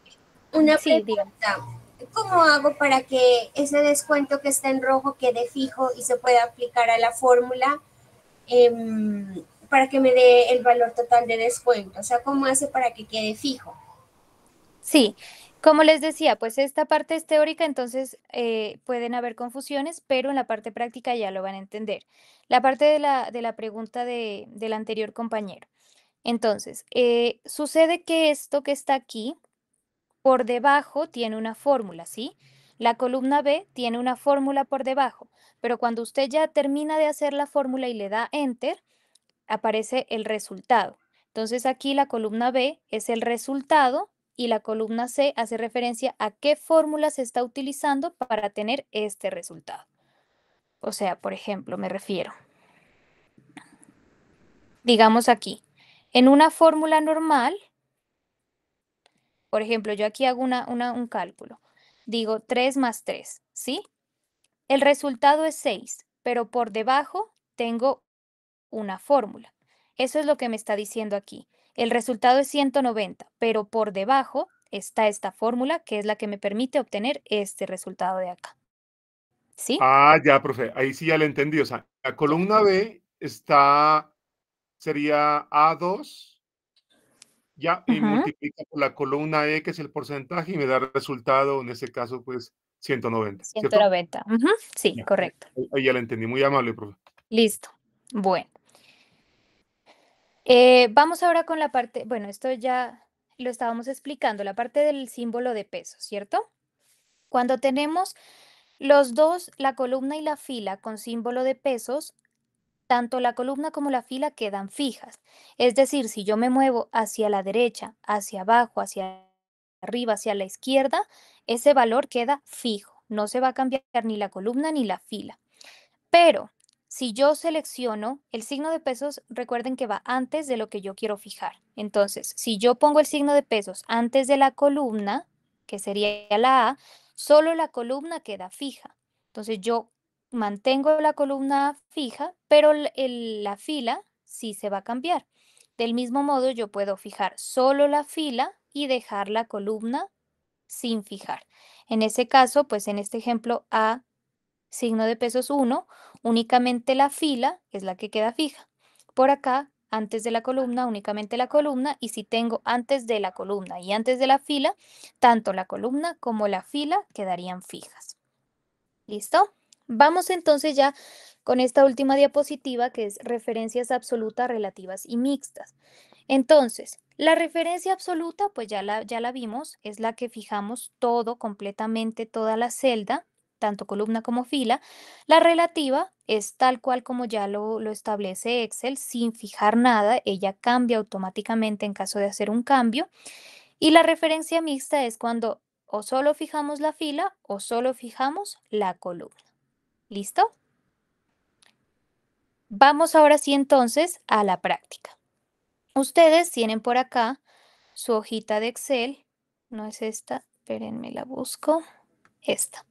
una sí, dígame. pregunta. ¿Cómo hago para que ese descuento que está en rojo quede fijo y se pueda aplicar a la fórmula para que me dé el valor total de descuento? O sea, ¿cómo hace para que quede fijo? Sí, como les decía, pues esta parte es teórica, entonces pueden haber confusiones, pero en la parte práctica ya lo van a entender. La parte de la pregunta del anterior compañero. Entonces, sucede que esto que está aquí, por debajo tiene una fórmula, ¿sí? La columna B tiene una fórmula por debajo, pero cuando usted ya termina de hacer la fórmula y le da Enter, aparece el resultado. Entonces aquí la columna B es el resultado y la columna C hace referencia a qué fórmula se está utilizando para tener este resultado. O sea, por ejemplo, me refiero, digamos aquí, en una fórmula normal, por ejemplo, yo aquí hago un cálculo. Digo 3 más 3, ¿sí? El resultado es 6, pero por debajo tengo una fórmula. Eso es lo que me está diciendo aquí. El resultado es 190, pero por debajo está esta fórmula que es la que me permite obtener este resultado de acá. ¿Sí? Ah, ya, profe, ahí sí ya le entendí. O sea, la Ya. columna B sería A2, ya, y Ujú. multiplica por la columna E, que es el porcentaje, y me da el resultado, en este caso, pues, 190, ¿cierto? 190. Ujú. Sí, Ya, correcto. ahí ya la entendí. Muy amable, profe. Listo. Bueno, vamos ahora con la parte, bueno, esto ya lo estábamos explicando, la parte del símbolo de peso, ¿cierto? Cuando tenemos los dos, la columna y la fila con símbolo de pesos, tanto la columna como la fila quedan fijas. Es decir, si yo me muevo hacia la derecha, hacia abajo, hacia arriba, hacia la izquierda, ese valor queda fijo. No se va a cambiar ni la columna ni la fila. Pero si yo selecciono el signo de pesos, recuerden que va antes de lo que yo quiero fijar. Entonces, si yo pongo el signo de pesos antes de la columna, que sería la A, solo la columna queda fija. Entonces, yo mantengo la columna fija, pero la fila sí se va a cambiar. Del mismo modo, yo puedo fijar solo la fila y dejar la columna sin fijar. En ese caso, pues en este ejemplo A signo de pesos 1, únicamente la fila es la que queda fija. Por acá, antes de la columna, únicamente la columna, y si tengo antes de la columna y antes de la fila, tanto la columna como la fila quedarían fijas. ¿Listo? Vamos entonces ya con esta última diapositiva que es referencias absolutas, relativas y mixtas. Entonces, la referencia absoluta, pues ya la vimos, es la que fijamos todo, completamente toda la celda, tanto columna como fila. La relativa es tal cual como ya lo establece Excel, sin fijar nada, ella cambia automáticamente en caso de hacer un cambio. Y la referencia mixta es cuando o solo fijamos la fila o solo fijamos la columna. ¿Listo? Vamos ahora sí entonces a la práctica. Ustedes tienen por acá su hojita de Excel. No es esta, espérenme, la busco. Esta.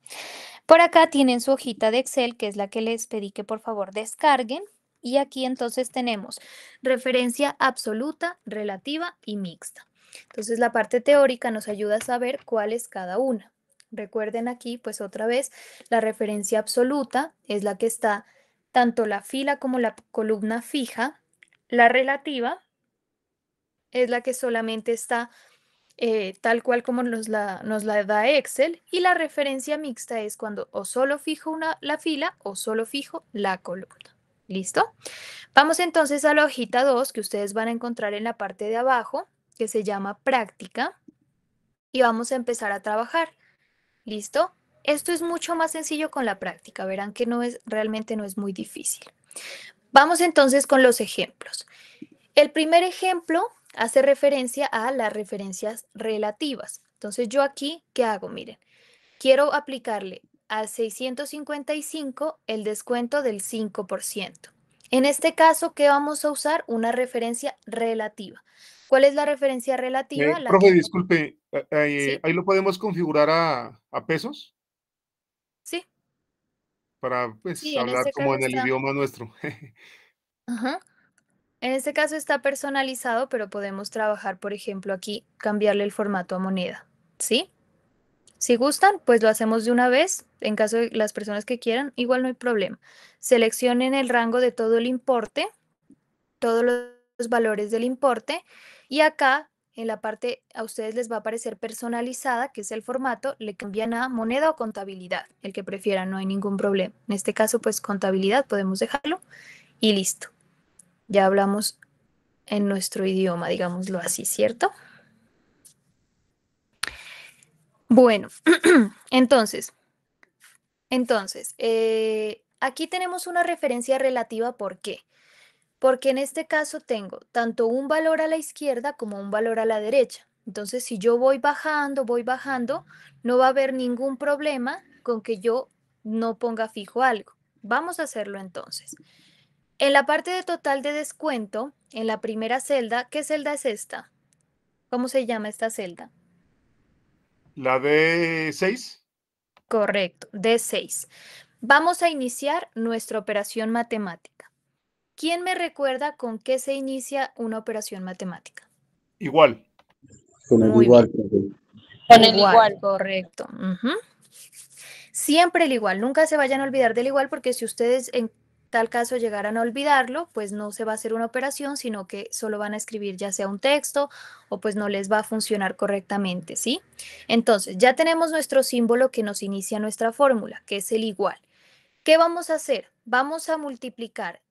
Por acá tienen su hojita de Excel, que es la que les pedí que por favor descarguen. Y aquí entonces tenemos referencia absoluta, relativa y mixta. Entonces la parte teórica nos ayuda a saber cuál es cada una. Recuerden aquí, pues otra vez, la referencia absoluta es la que está tanto la fila como la columna fija. La relativa es la que solamente está tal cual como nos la da Excel, y la referencia mixta es cuando o solo fijo la fila o solo fijo la columna. ¿Listo? Vamos entonces a la hojita 2 que ustedes van a encontrar en la parte de abajo, que se llama práctica, y vamos a empezar a trabajar. ¿Listo? Esto es mucho más sencillo con la práctica, verán que realmente no es muy difícil. Vamos entonces con los ejemplos. El primer ejemplo hace referencia a las referencias relativas. Entonces yo aquí, ¿qué hago? Miren, quiero aplicarle al 655 el descuento del 5%. En este caso, ¿qué vamos a usar? Una referencia relativa. ¿Cuál es la referencia relativa? Profe, disculpe, ¿Sí? ahí lo podemos configurar a pesos Sí, para pues sí, en hablar este como caso en el está. idioma nuestro. Ajá. En este caso está personalizado, pero podemos trabajar, por ejemplo, aquí, cambiarle el formato a moneda. ¿Sí? Si gustan, pues lo hacemos de una vez. En caso de las personas que quieran, igual no hay problema. Seleccionen el rango de todo el importe, todos los valores del importe, y acá en la parte a ustedes les va a aparecer personalizada, que es el formato, le cambian a moneda o contabilidad, el que prefieran, no hay ningún problema. En este caso, pues contabilidad, podemos dejarlo y listo. Ya hablamos en nuestro idioma, digámoslo así, ¿cierto? Bueno, entonces, aquí tenemos una referencia relativa, ¿por qué? Porque en este caso tengo tanto un valor a la izquierda como un valor a la derecha. Entonces, si yo voy bajando, no va a haber ningún problema con que yo no ponga fijo algo. Vamos a hacerlo entonces. En la parte de total de descuento, en la primera celda, ¿qué celda es esta? ¿Cómo se llama esta celda? La D6. Correcto, D6. Vamos a iniciar nuestra operación matemática. ¿Quién me recuerda con qué se inicia una operación matemática? Igual. Con el Muy igual, bien. profe. Con el igual. Correcto. Ujú. Siempre el igual. Nunca se vayan a olvidar del igual porque si ustedes en tal caso llegaran a olvidarlo, pues no se va a hacer una operación, sino que solo van a escribir ya sea un texto o pues no les va a funcionar correctamente, ¿sí? Entonces, ya tenemos nuestro símbolo que nos inicia nuestra fórmula, que es el igual. ¿Qué vamos a hacer? Vamos a multiplicar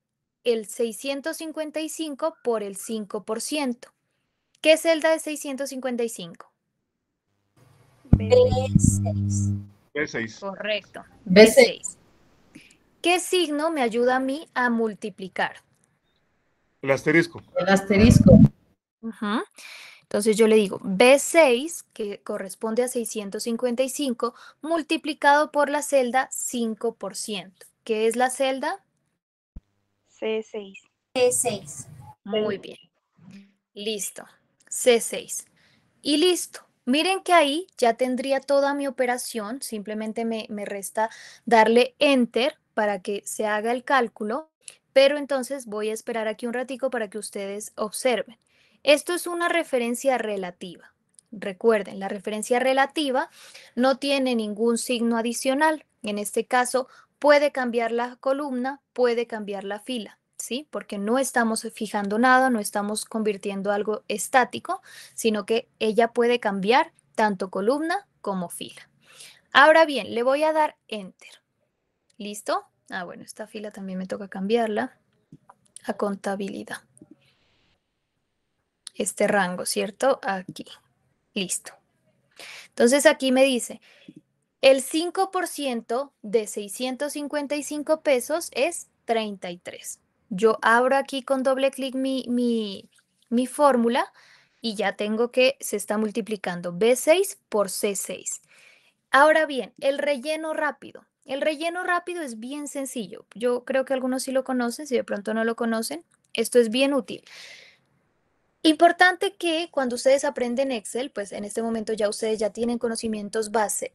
el 655 por el 5%. ¿Qué celda es 655? B6. B6. Correcto, B6. B6. ¿Qué signo me ayuda a mí a multiplicar? El asterisco. El asterisco. Ujú. Entonces yo le digo B6, que corresponde a 655, multiplicado por la celda 5%. ¿Qué es la celda? C6. B6. Muy bien. Listo. C6. Y listo. Miren que ahí ya tendría toda mi operación. Simplemente me resta darle Enter para que se haga el cálculo. Pero entonces voy a esperar aquí un ratico para que ustedes observen. Esto es una referencia relativa. Recuerden, la referencia relativa no tiene ningún signo adicional. En este caso, puede cambiar la columna, puede cambiar la fila, ¿sí? Porque no estamos fijando nada, no estamos convirtiendo algo estático, sino que ella puede cambiar tanto columna como fila. Ahora bien, le voy a dar Enter. ¿Listo? Ah, bueno, esta fila también me toca cambiarla a contabilidad. Este rango, ¿cierto? Aquí. Listo. Entonces aquí me dice, el 5% de 655 pesos es 33. Yo abro aquí con doble clic mi fórmula y ya tengo que se está multiplicando B6 por C6. Ahora bien, el relleno rápido. El relleno rápido es bien sencillo. Yo creo que algunos sí lo conocen, si de pronto no lo conocen, esto es bien útil. Importante que cuando ustedes aprenden Excel, pues en este momento ya ustedes ya tienen conocimientos base,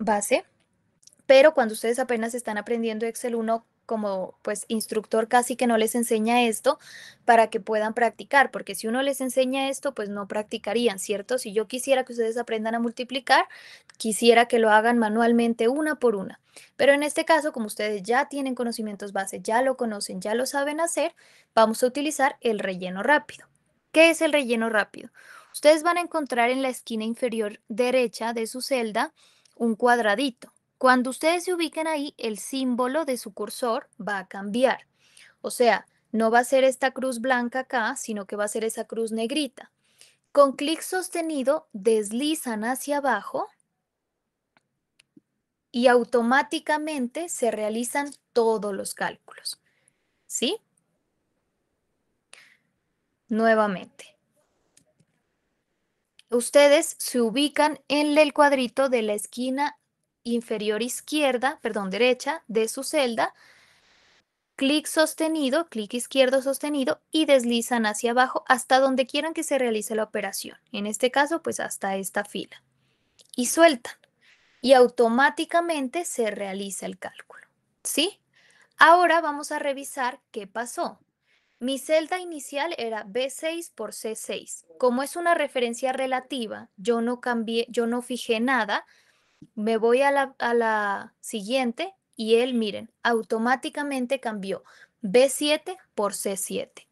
pero cuando ustedes apenas están aprendiendo Excel, uno como pues instructor casi que no les enseña esto para que puedan practicar, porque si uno les enseña esto, pues no practicarían, ¿cierto? Si yo quisiera que ustedes aprendan a multiplicar, quisiera que lo hagan manualmente una por una. Pero en este caso, como ustedes ya tienen conocimientos base, ya lo conocen, ya lo saben hacer, vamos a utilizar el relleno rápido. ¿Qué es el relleno rápido? Ustedes van a encontrar en la esquina inferior derecha de su celda un cuadradito. Cuando ustedes se ubiquen ahí, el símbolo de su cursor va a cambiar. O sea, no va a ser esta cruz blanca acá, sino que va a ser esa cruz negrita. Con clic sostenido, deslizan hacia abajo y automáticamente se realizan todos los cálculos. ¿Sí? Nuevamente. Ustedes se ubican en el cuadrito de la esquina inferior izquierda, perdón, derecha de su celda, clic sostenido, clic izquierdo sostenido y deslizan hacia abajo hasta donde quieran que se realice la operación. En este caso, pues hasta esta fila. Y sueltan. Y automáticamente se realiza el cálculo. ¿Sí? Ahora vamos a revisar qué pasó. Mi celda inicial era B6 por C6. Como es una referencia relativa, yo no cambié, yo no fijé nada. Me voy a la siguiente y él, miren, automáticamente cambió B7 por C7.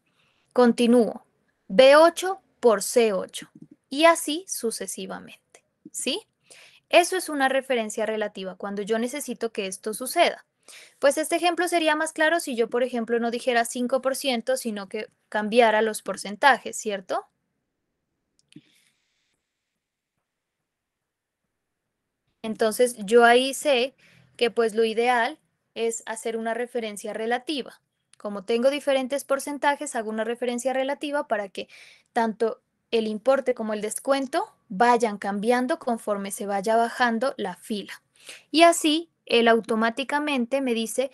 Continúo, B8 por C8 y así sucesivamente. ¿Sí? Eso es una referencia relativa cuando yo necesito que esto suceda. Pues este ejemplo sería más claro si yo, por ejemplo, no dijera 5%, sino que cambiara los porcentajes, ¿cierto? Entonces yo ahí sé que pues lo ideal es hacer una referencia relativa. Como tengo diferentes porcentajes, hago una referencia relativa para que tanto el importe como el descuento vayan cambiando conforme se vaya bajando la fila. Y así él automáticamente me dice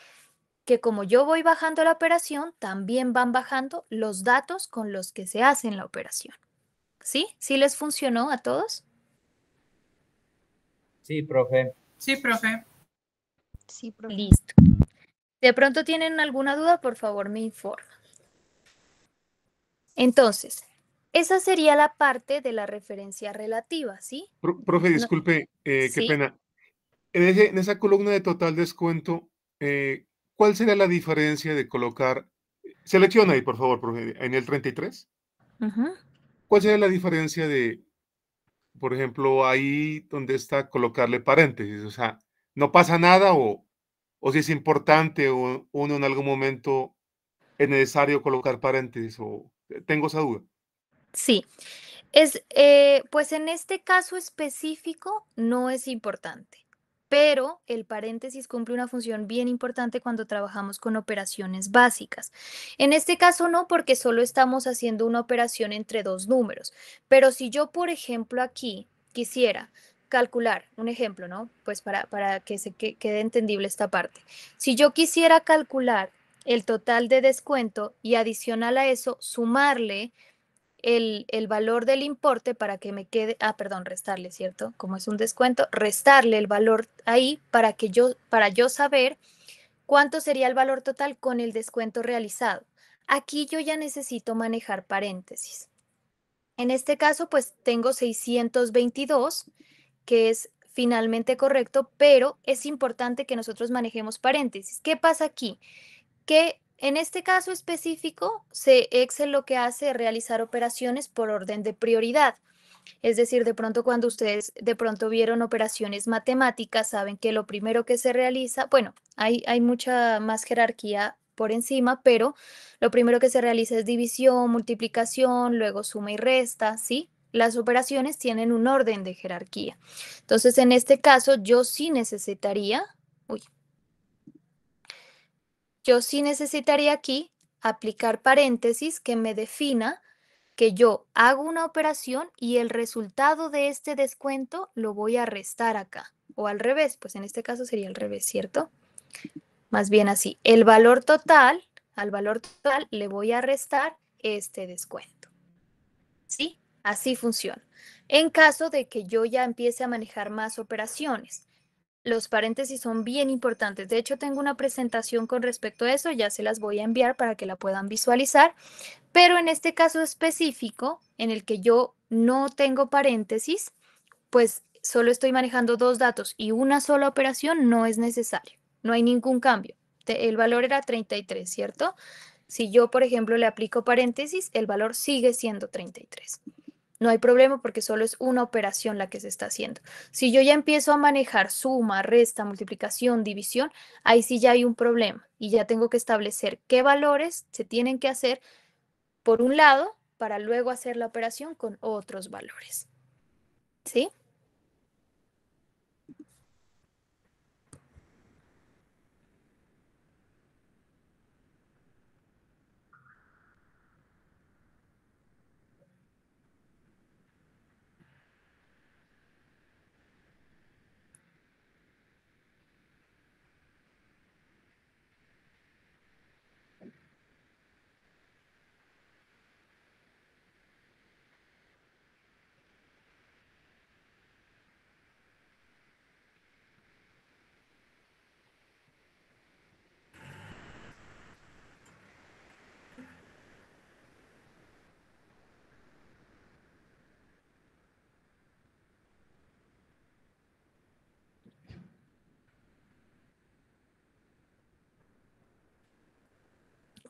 que como yo voy bajando la operación, también van bajando los datos con los que se hace la operación. ¿Sí? ¿Sí les funcionó a todos? Sí, profe. Sí, profe. Sí, profe. Listo. De pronto tienen alguna duda, por favor me informan. Entonces, esa sería la parte de la referencia relativa, ¿sí? Profe, No- disculpe, qué ¿Sí? pena. En esa columna de total descuento, ¿cuál sería la diferencia de colocar? Selecciona ahí, por favor, profe, en el 33. Ujú. ¿Cuál sería la diferencia de, por ejemplo, ahí donde está colocarle paréntesis? O sea, ¿no pasa nada o si es importante o uno en algún momento es necesario colocar paréntesis o tengo esa duda? Sí. Pues en este caso específico no es importante, pero el paréntesis cumple una función bien importante cuando trabajamos con operaciones básicas. En este caso no, porque solo estamos haciendo una operación entre dos números, pero si yo, por ejemplo, aquí quisiera calcular, un ejemplo, ¿no? Pues para que quede entendible esta parte. Si yo quisiera calcular el total de descuento y adicional a eso, sumarle el valor del importe para que me quede, perdón, restarle, ¿cierto? Como es un descuento, restarle el valor ahí para yo saber cuánto sería el valor total con el descuento realizado. Aquí yo ya necesito manejar paréntesis. En este caso, pues tengo 622, que es finalmente correcto, pero es importante que nosotros manejemos paréntesis. ¿Qué pasa aquí? Que en este caso específico, Excel lo que hace es realizar operaciones por orden de prioridad. Es decir, de pronto cuando ustedes de pronto vieron operaciones matemáticas, saben que lo primero que se realiza, bueno, hay mucha más jerarquía por encima, pero lo primero que se realiza es división, multiplicación, luego suma y resta, ¿sí? Las operaciones tienen un orden de jerarquía. Entonces, en este caso, yo sí necesitaría aquí aplicar paréntesis que me defina que yo hago una operación y el resultado de este descuento lo voy a restar acá. O al revés, pues en este caso sería al revés, ¿cierto? Más bien así. Al valor total le voy a restar este descuento. ¿Sí? Así funciona. En caso de que yo ya empiece a manejar más operaciones. Los paréntesis son bien importantes. De hecho, tengo una presentación con respecto a eso. Ya se las voy a enviar para que la puedan visualizar. Pero en este caso específico, en el que yo no tengo paréntesis, pues solo estoy manejando dos datos y una sola operación no es necesario. No hay ningún cambio. El valor era 33, ¿cierto? Si yo, por ejemplo, le aplico paréntesis, el valor sigue siendo 33. No hay problema porque solo es una operación la que se está haciendo. Si yo ya empiezo a manejar suma, resta, multiplicación, división, ahí sí ya hay un problema y ya tengo que establecer qué valores se tienen que hacer por un lado para luego hacer la operación con otros valores. ¿Sí?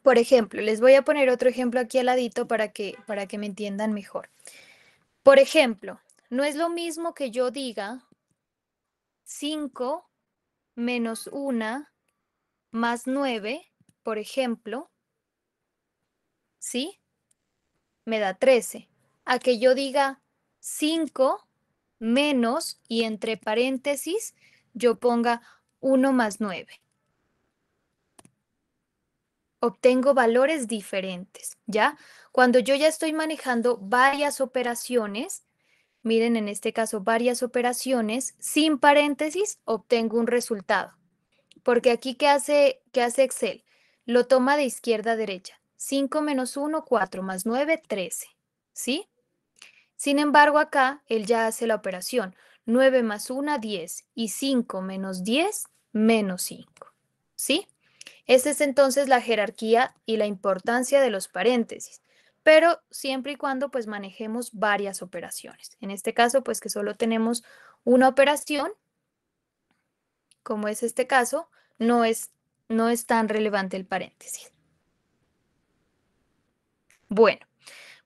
Por ejemplo, les voy a poner otro ejemplo aquí al ladito para que me entiendan mejor. Por ejemplo, no es lo mismo que yo diga 5 menos 1 más 9, por ejemplo, ¿sí? Me da 13. A que yo diga 5 menos y entre paréntesis yo ponga 1 más 9. Obtengo valores diferentes, ¿ya? Cuando yo ya estoy manejando varias operaciones, miren en este caso varias operaciones, sin paréntesis obtengo un resultado. Porque aquí, ¿qué hace Excel? Lo toma de izquierda a derecha. 5 menos 1, 4 más 9, 13. ¿Sí? Sin embargo, acá él ya hace la operación. 9 más 1, 10. Y 5 menos 10, menos 5. ¿Sí? Esa es entonces la jerarquía y la importancia de los paréntesis, pero siempre y cuando pues manejemos varias operaciones. En este caso, pues que solo tenemos una operación, como es este caso, no es tan relevante el paréntesis. Bueno,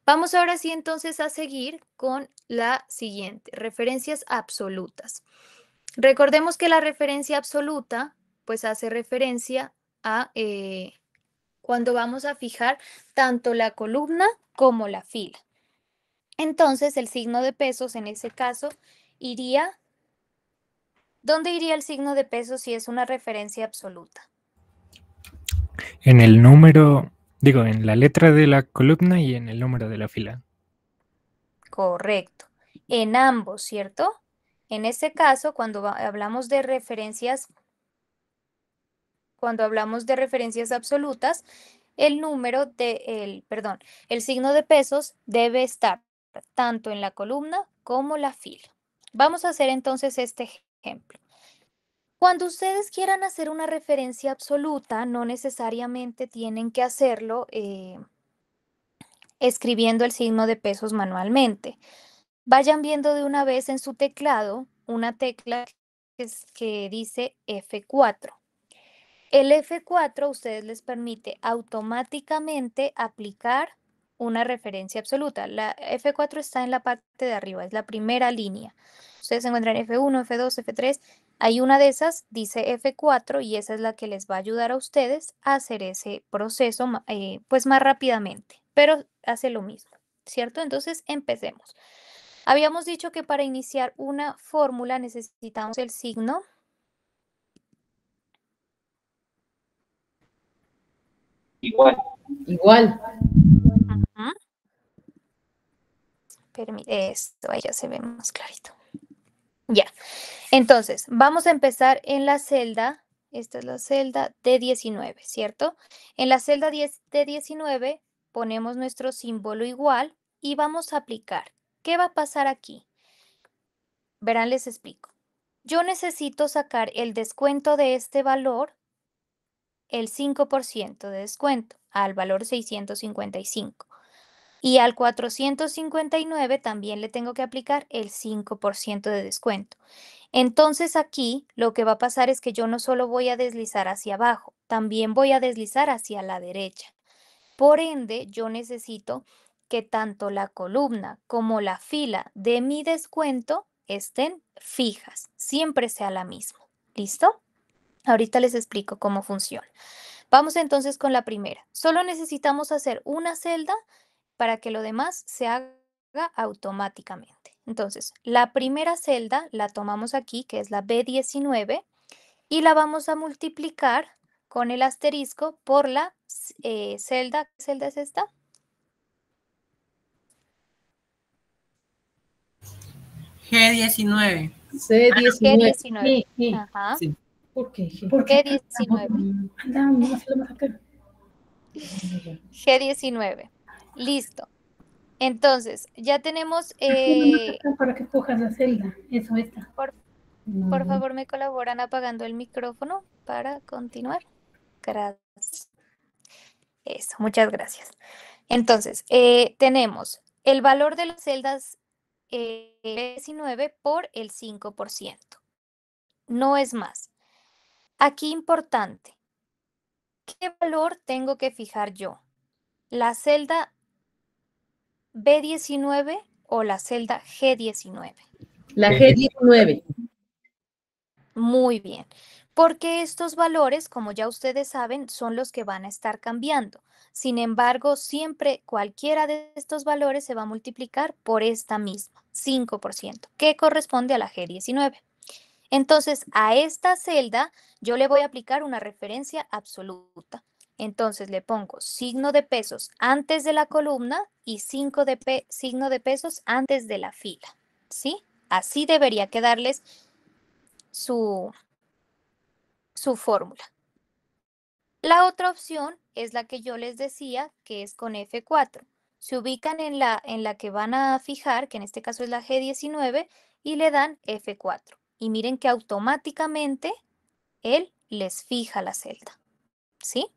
vamos ahora sí entonces a seguir con la siguiente, referencias absolutas. Recordemos que la referencia absoluta pues hace referencia a cuando vamos a fijar tanto la columna como la fila. Entonces, el signo de pesos en ese caso iría, ¿dónde iría el signo de pesos si es una referencia absoluta? En el número, digo, en la letra de la columna y en el número de la fila. Correcto. En ambos, ¿cierto? En este caso, cuando hablamos de referencias absolutas, el signo de pesos debe estar tanto en la columna como la fila. Vamos a hacer entonces este ejemplo. Cuando ustedes quieran hacer una referencia absoluta, no necesariamente tienen que hacerlo escribiendo el signo de pesos manualmente. Vayan viendo de una vez en su teclado una tecla que dice F4. El F4 a ustedes les permite automáticamente aplicar una referencia absoluta. La F4 está en la parte de arriba, es la primera línea. Ustedes encuentran F1, F2, F3. Hay una de esas, dice F4, y esa es la que les va a ayudar a ustedes a hacer ese proceso pues más rápidamente, pero hace lo mismo, ¿cierto? Entonces empecemos. Habíamos dicho que para iniciar una fórmula necesitamos el signo Igual. Ajá. Esto, ahí ya se ve más clarito. Ya. Entonces, vamos a empezar en la celda. Esta es la celda D19, ¿cierto? En la celda D19 ponemos nuestro símbolo igual y vamos a aplicar. ¿Qué va a pasar aquí? Verán, les explico. Yo necesito sacar el descuento de este valor, el 5% de descuento, al valor 655. Y al 459 también le tengo que aplicar el 5% de descuento. Entonces aquí lo que va a pasar es que yo no solo voy a deslizar hacia abajo, también voy a deslizar hacia la derecha. Por ende, yo necesito que tanto la columna como la fila de mi descuento estén fijas, siempre sea la misma. ¿Listo? Ahorita les explico cómo funciona. Vamos entonces con la primera. Solo necesitamos hacer una celda para que lo demás se haga automáticamente. Entonces, la primera celda la tomamos aquí, que es la B19, y la vamos a multiplicar con el asterisco por la celda. ¿Qué celda es esta? G19. C19. G19. Ajá. Sí. ¿Por qué? G19. G19. Listo. Entonces, ya tenemos... Para que cojas la celda, eso está. Por favor, me colaboran apagando el micrófono para continuar. Gracias. Eso, muchas gracias. Entonces, tenemos el valor de las celdas 19 por el 5%. No es más. Aquí importante. ¿Qué valor tengo que fijar yo? ¿La celda B19 o la celda G19? La G19. Muy bien, porque estos valores, como ya ustedes saben, son los que van a estar cambiando. Sin embargo, siempre cualquiera de estos valores se va a multiplicar por esta misma, 5%, que corresponde a la G19. Entonces, a esta celda yo le voy a aplicar una referencia absoluta. Entonces, le pongo signo de pesos antes de la columna y signo de pesos antes de la fila, ¿sí? Así debería quedarles su fórmula. La otra opción es la que yo les decía, que es con F4. Se ubican en la que van a fijar, que en este caso es la G19, y le dan F4. Y miren que automáticamente él les fija la celda, ¿sí?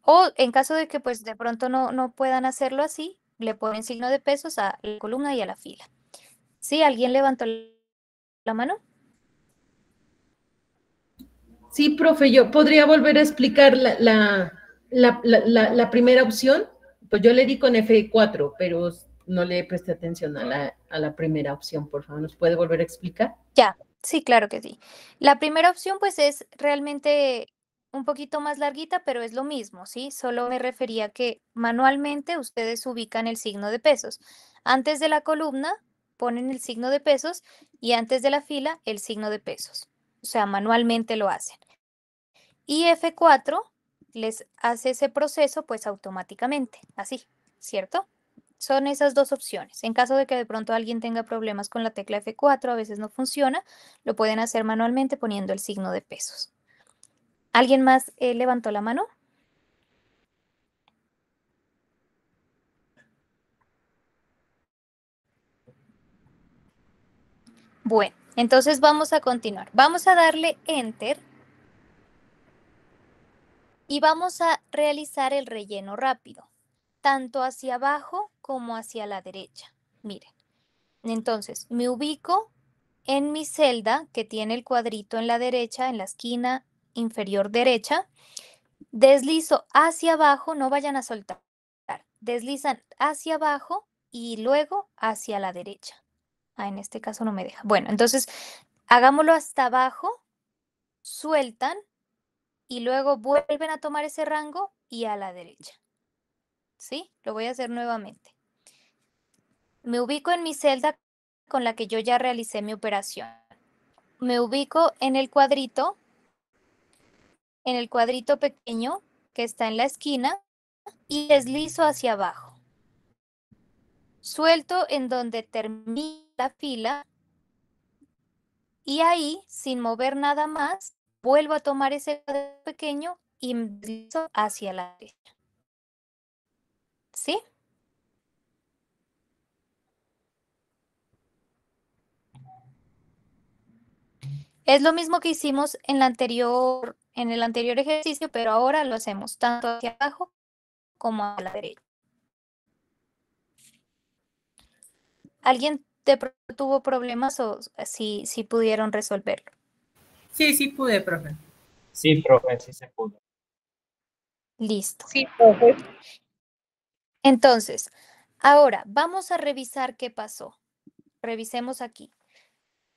O en caso de que pues de pronto no puedan hacerlo así, le ponen signo de pesos a la columna y a la fila. ¿Sí? ¿Alguien levantó la mano? Sí, profe, yo podría volver a explicar la primera opción. Pues yo le di con F4, pero no le presté atención a la primera opción, por favor. ¿Nos puede volver a explicar? Ya, sí, claro que sí. La primera opción pues es realmente un poquito más larguita, pero es lo mismo, ¿sí? Solo me refería que manualmente ustedes ubican el signo de pesos. Antes de la columna ponen el signo de pesos y antes de la fila el signo de pesos. O sea, manualmente lo hacen. Y F4 les hace ese proceso pues automáticamente, así, ¿cierto? Son esas dos opciones. En caso de que de pronto alguien tenga problemas con la tecla F4, a veces no funciona, lo pueden hacer manualmente poniendo el signo de pesos. ¿Alguien más levantó la mano? Bueno, entonces vamos a continuar. Vamos a darle Enter y vamos a realizar el relleno rápido, tanto hacia abajo como hacia la derecha. Miren, entonces me ubico en mi celda que tiene el cuadrito en la derecha, en la esquina inferior derecha. Deslizo hacia abajo, no vayan a soltar. Deslizan hacia abajo y luego hacia la derecha. En este caso no me deja. Bueno, entonces hagámoslo hasta abajo, sueltan y luego vuelven a tomar ese rango y a la derecha. ¿Sí? Lo voy a hacer nuevamente. Me ubico en mi celda con la que yo ya realicé mi operación. Me ubico en el cuadrito pequeño que está en la esquina y deslizo hacia abajo. suelto en donde termina la fila y ahí, sin mover nada más, vuelvo a tomar ese cuaderno pequeño y me deslizo hacia la derecha. ¿Sí? Es lo mismo que hicimos en el anterior ejercicio, pero ahora lo hacemos tanto hacia abajo como a la derecha. ¿Alguien de pronto tuvo problemas o si pudieron resolverlo? Sí, sí pude, profe. Sí, profe, sí se pudo. Listo. Sí, profe. Entonces, ahora vamos a revisar qué pasó. Revisemos aquí.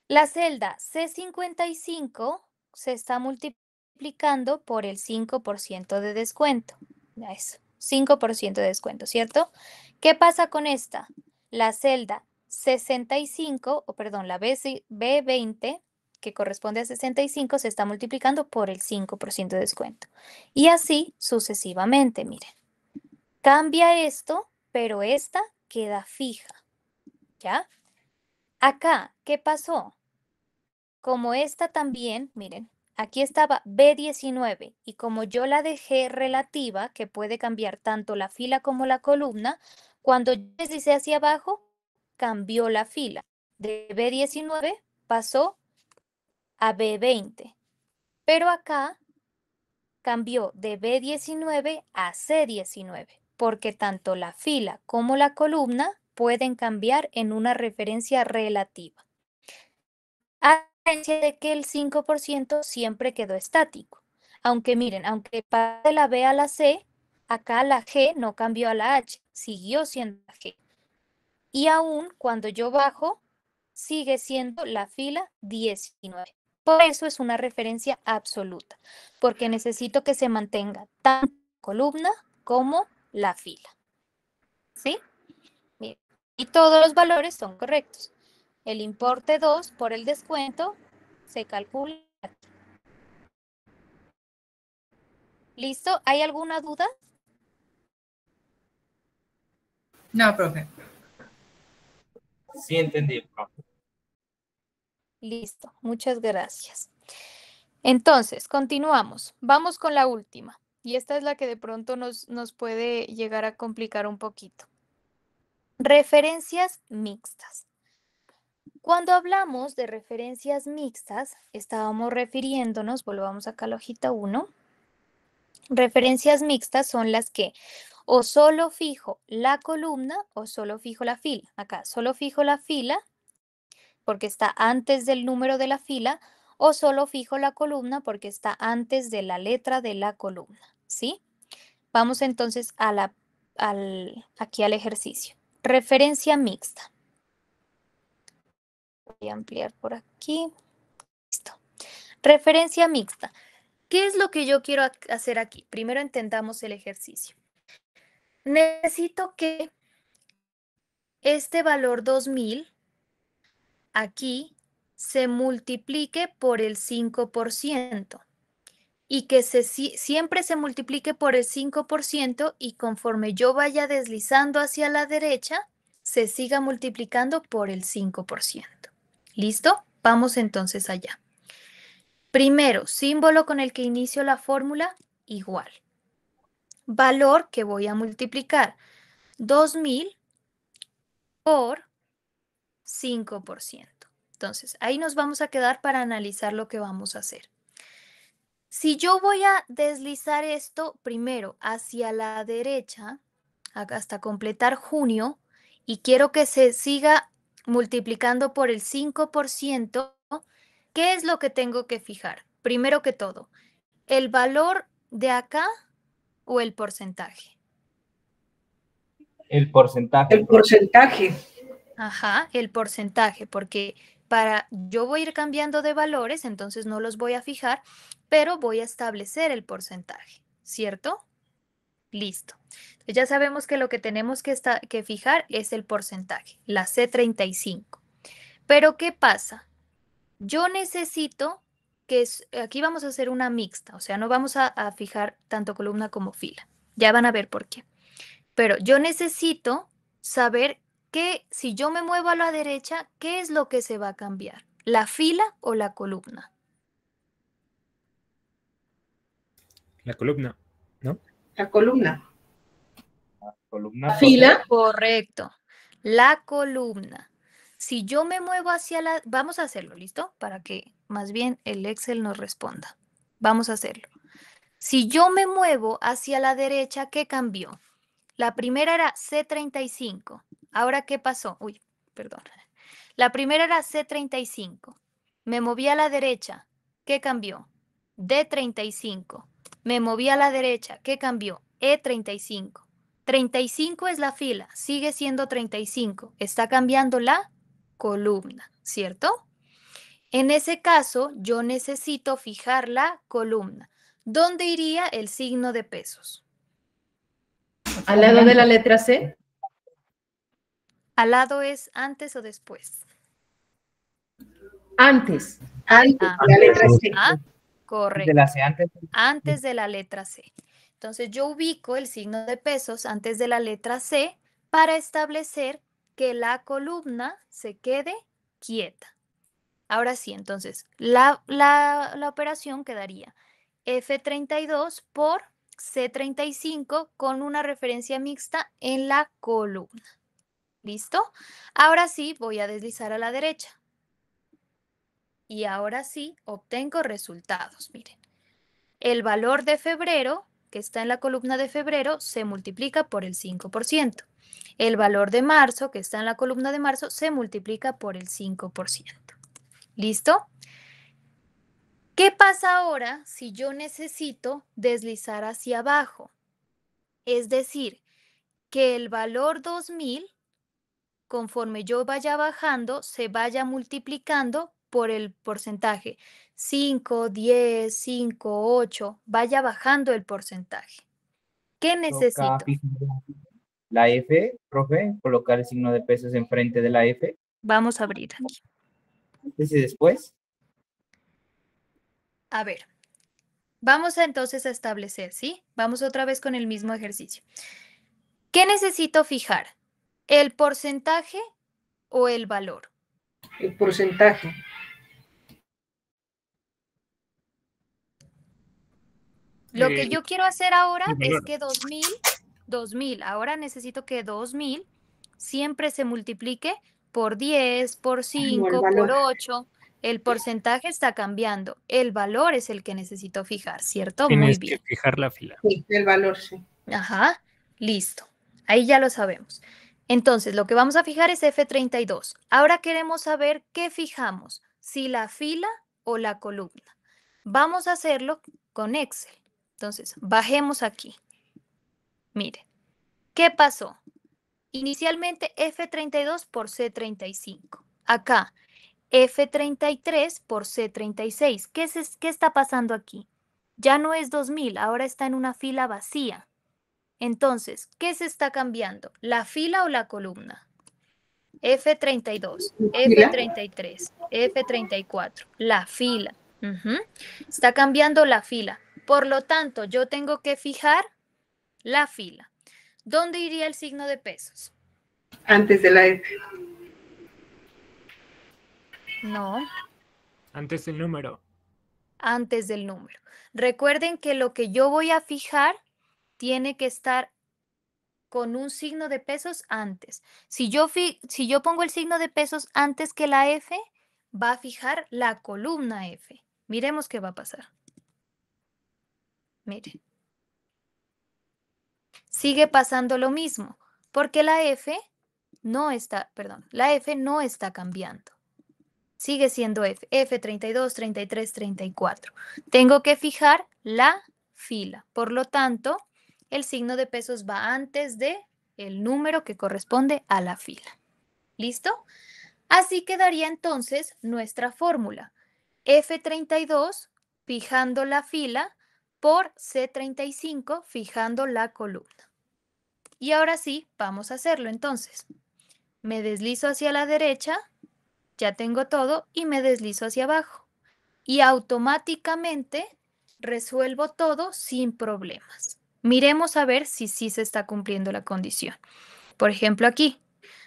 La celda C55 se está multiplicando por el 5% de descuento. Ya eso, 5% de descuento, ¿cierto? ¿Qué pasa con esta? La celda 65, o perdón, la B20, que corresponde a 65, se está multiplicando por el 5% de descuento. Y así sucesivamente, miren. Cambia esto, pero esta queda fija, ¿ya? Acá, ¿qué pasó? Como esta también, miren, aquí estaba B19 y como yo la dejé relativa, que puede cambiar tanto la fila como la columna, cuando yo deslicé hacia abajo, cambió la fila. De B19 pasó a B20, pero acá cambió de B19 a C19, porque tanto la fila como la columna pueden cambiar en una referencia relativa. A diferencia de que el 5% siempre quedó estático. Aunque miren, aunque pase de la B a la C, acá la G no cambió a la H, siguió siendo la G. Y aún cuando yo bajo, sigue siendo la fila 19. Por eso es una referencia absoluta, porque necesito que se mantenga tanto la columna como la fila. ¿Sí? Miren, y todos los valores son correctos. El importe 2 por el descuento se calcula aquí. ¿Listo? ¿Hay alguna duda? No, profe. Sí entendí, profe. Listo, muchas gracias. Entonces, continuamos. Vamos con la última. Y esta es la que de pronto nos puede llegar a complicar un poquito. Referencias mixtas. Cuando hablamos de referencias mixtas, estábamos refiriéndonos, volvamos acá a la hojita 1. Referencias mixtas son las que o solo fijo la columna o solo fijo la fila. Acá solo fijo la fila porque está antes del número de la fila o solo fijo la columna porque está antes de la letra de la columna. ¿Sí? Vamos entonces a aquí al ejercicio. Referencia mixta. Voy a ampliar por aquí. Listo. Referencia mixta. ¿Qué es lo que yo quiero hacer aquí? Primero entendamos el ejercicio. Necesito que este valor 2000 aquí se multiplique por el 5% y que siempre se multiplique por el 5% y conforme yo vaya deslizando hacia la derecha, se siga multiplicando por el 5%. ¿Listo? Vamos entonces allá. Primero, símbolo con el que inicio la fórmula, igual. Valor que voy a multiplicar, 2000 por 5%. Entonces, ahí nos vamos a quedar para analizar lo que vamos a hacer. Si yo voy a deslizar esto primero hacia la derecha, hasta completar junio, y quiero que se siga multiplicando por el 5%, ¿qué es lo que tengo que fijar? Primero que todo, ¿el valor de acá o el porcentaje? El porcentaje. El porcentaje. Ajá, el porcentaje, porque yo voy a ir cambiando de valores, entonces no los voy a fijar, pero voy a establecer el porcentaje, ¿cierto? Listo. Ya sabemos que lo que tenemos que fijar es el porcentaje, la C35. Pero ¿qué pasa? Yo necesito aquí vamos a hacer una mixta, o sea, no vamos a fijar tanto columna como fila. Ya van a ver por qué. Pero yo necesito saber si yo me muevo a la derecha, ¿qué es lo que se va a cambiar? ¿La fila o la columna? La columna, ¿no? La columna. Columna, La fila. Correcto. La columna. Si yo me muevo hacia la... Vamos a hacerlo, ¿listo? Para que más bien el Excel nos responda. Vamos a hacerlo. Si yo me muevo hacia la derecha, ¿qué cambió? La primera era C35. ¿Ahora qué pasó? Uy, perdón. La primera era C35. Me moví a la derecha. ¿Qué cambió? D35. Me moví a la derecha. ¿Qué cambió? E35. 35 es la fila. Sigue siendo 35. Está cambiando la columna, ¿cierto? En ese caso, yo necesito fijar la columna. ¿Dónde iría el signo de pesos? Al lado de la letra C. ¿Al lado es antes o después? Antes. Antes Ah, de la letra C. Ah, de correcto. la C antes. Antes de la letra C. Entonces yo ubico el signo de pesos antes de la letra C para establecer que la columna se quede quieta. Ahora sí, entonces la operación quedaría F32 por C35 con una referencia mixta en la columna. ¿Listo? Ahora sí voy a deslizar a la derecha. Y ahora sí obtengo resultados. Miren, el valor de febrero, que está en la columna de febrero, se multiplica por el 5%. El valor de marzo, que está en la columna de marzo, se multiplica por el 5%. ¿Listo? ¿Qué pasa ahora si yo necesito deslizar hacia abajo? Es decir, que el valor 2000, conforme yo vaya bajando, se vaya multiplicando por el porcentaje. 5, 10, 5, 8, vaya bajando el porcentaje. ¿Qué Toca necesito? fijar la F, profe, colocar el signo de pesos enfrente de la F, Vamos a abrir aquí. antes y después. A ver, vamos entonces a establecer, ¿sí? Vamos otra vez con el mismo ejercicio. ¿Qué necesito fijar? ¿El porcentaje o el valor? El porcentaje. Lo que yo quiero hacer ahora el es valor. que 2000, ahora necesito que 2000 siempre se multiplique por 10, por 5, por valor. 8. El porcentaje está cambiando. El valor es el que necesito fijar, ¿cierto? Muy Tienes bien. que fijar la fila. Sí, el valor, sí. Ajá, listo. Ahí ya lo sabemos. Entonces, lo que vamos a fijar es F32. Ahora queremos saber qué fijamos, si la fila o la columna. Vamos a hacerlo con Excel. Entonces, bajemos aquí. Miren, ¿qué pasó? Inicialmente F32 por C35. Acá, F33 por C36. ¿Qué está pasando aquí? Ya no es 2000, ahora está en una fila vacía. Entonces, ¿qué se está cambiando? ¿La fila o la columna? F32, F33, F34, la fila. Está cambiando la fila. Por lo tanto, yo tengo que fijar la fila. ¿Dónde iría el signo de pesos? Antes de la F. No, Antes del número. antes del número. Recuerden que lo que yo voy a fijar tiene que estar con un signo de pesos antes. Si yo pongo el signo de pesos antes que la F, va a fijar la columna F. Miremos qué va a pasar. Miren. Sigue pasando lo mismo, porque la F no está cambiando. Sigue siendo F, F32, 33, 34. Tengo que fijar la fila. Por lo tanto, el signo de pesos va antes de el número que corresponde a la fila. ¿Listo? Así quedaría entonces nuestra fórmula. F32 fijando la fila por C35 fijando la columna. Y ahora sí, vamos a hacerlo entonces. Me deslizo hacia la derecha, ya tengo todo, y me deslizo hacia abajo. Y automáticamente resuelvo todo sin problemas. Miremos a ver si sí se está cumpliendo la condición. Por ejemplo, aquí,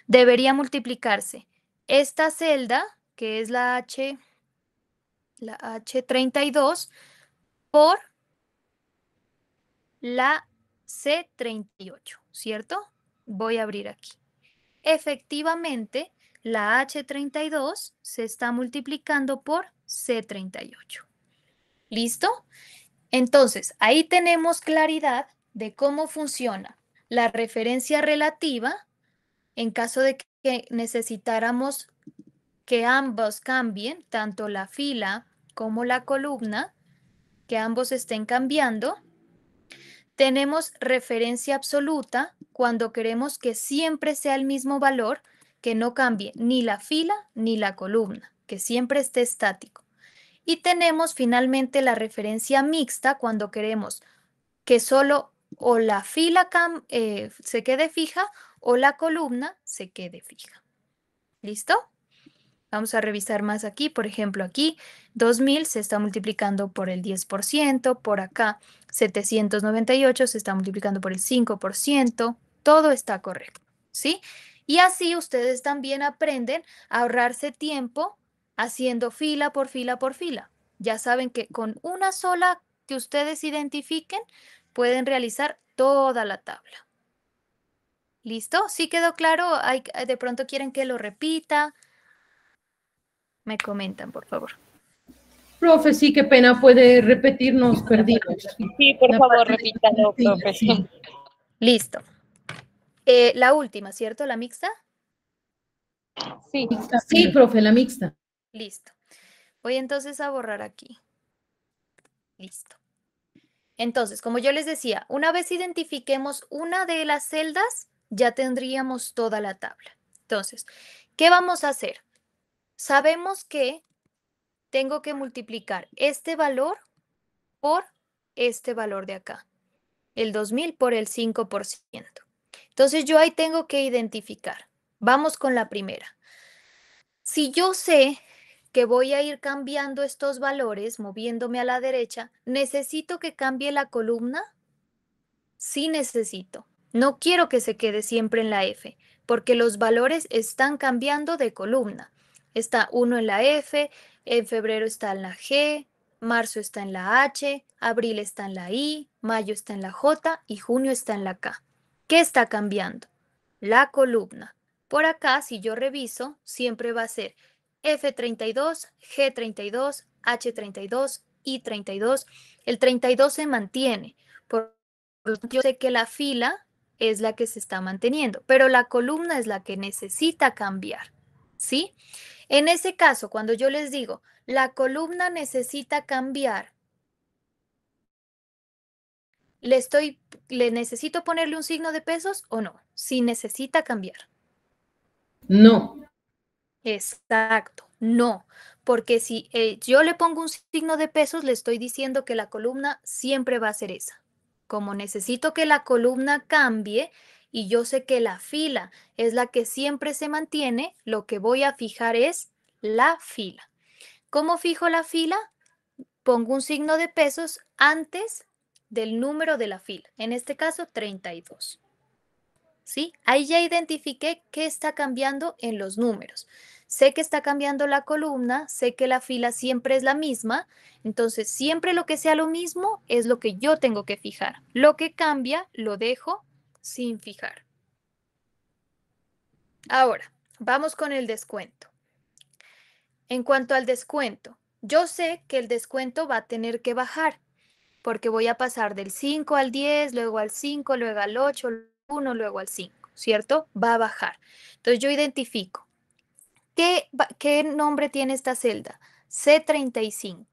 debería multiplicarse esta celda, que es la H32, por la C38, ¿cierto? Voy a abrir aquí. Efectivamente, la H32 se está multiplicando por C38. ¿Listo? Entonces, ahí tenemos claridad de cómo funciona la referencia relativa en caso de que necesitáramos que ambos cambien, tanto la fila como la columna, que ambos estén cambiando. Tenemos referencia absoluta cuando queremos que siempre sea el mismo valor, que no cambie ni la fila ni la columna, que siempre esté estático. Y tenemos finalmente la referencia mixta cuando queremos que solo o la fila se quede fija o la columna se quede fija. ¿Listo? Vamos a revisar más aquí. Por ejemplo, aquí 2000 se está multiplicando por el 10%, por acá 798 se está multiplicando por el 5%. Todo está correcto, ¿sí? Y así ustedes también aprenden a ahorrarse tiempo haciendo fila por fila por fila. Ya saben que con una sola que ustedes identifiquen, pueden realizar toda la tabla. ¿Listo? ¿Sí quedó claro? ¿De pronto quieren que lo repita? Me comentan, por favor. Profe, sí, qué pena, puede repetirnos, perdimos. Sí, por La favor, parte de- repítalo, sí, profe. sí. Listo. La última, ¿cierto? ¿La mixta? Sí. Sí, profe, la mixta. Listo. Voy entonces a borrar aquí. Listo. Entonces, como yo les decía, una vez identifiquemos una de las celdas, ya tendríamos toda la tabla. Entonces, ¿qué vamos a hacer? Sabemos que tengo que multiplicar este valor por este valor de acá, el 2000 por el 5%. Entonces, yo ahí tengo que identificar. Vamos con la primera. Si yo sé que voy a ir cambiando estos valores, moviéndome a la derecha, ¿necesito que cambie la columna? Sí necesito. No quiero que se quede siempre en la F, porque los valores están cambiando de columna. Está uno en la F, en febrero está en la G, marzo está en la H, abril está en la I, mayo está en la J y junio está en la K. ¿Qué está cambiando? La columna. Por acá, si yo reviso, siempre va a ser F32, G32, H32, I32. El 32 se mantiene. Por lo tanto, yo sé que la fila es la que se está manteniendo, pero la columna es la que necesita cambiar, ¿sí? En ese caso, cuando yo les digo, la columna necesita cambiar, ¿le necesito ponerle un signo de pesos o no? Sí necesita cambiar. No. Exacto, no, porque si yo le pongo un signo de pesos, le estoy diciendo que la columna siempre va a ser esa. Como necesito que la columna cambie y yo sé que la fila es la que siempre se mantiene, lo que voy a fijar es la fila. ¿Cómo fijo la fila? Pongo un signo de pesos antes del número de la fila, en este caso 32. ¿Sí? Ahí ya identifiqué qué está cambiando en los números. Sé que está cambiando la columna, sé que la fila siempre es la misma, entonces siempre lo que sea lo mismo es lo que yo tengo que fijar. Lo que cambia lo dejo sin fijar. Ahora, vamos con el descuento. En cuanto al descuento, yo sé que el descuento va a tener que bajar porque voy a pasar del 5 al 10, luego al 5, luego al 8, luego al 1, luego al 5, ¿cierto? Va a bajar. Entonces yo identifico. ¿Qué nombre tiene esta celda? C35,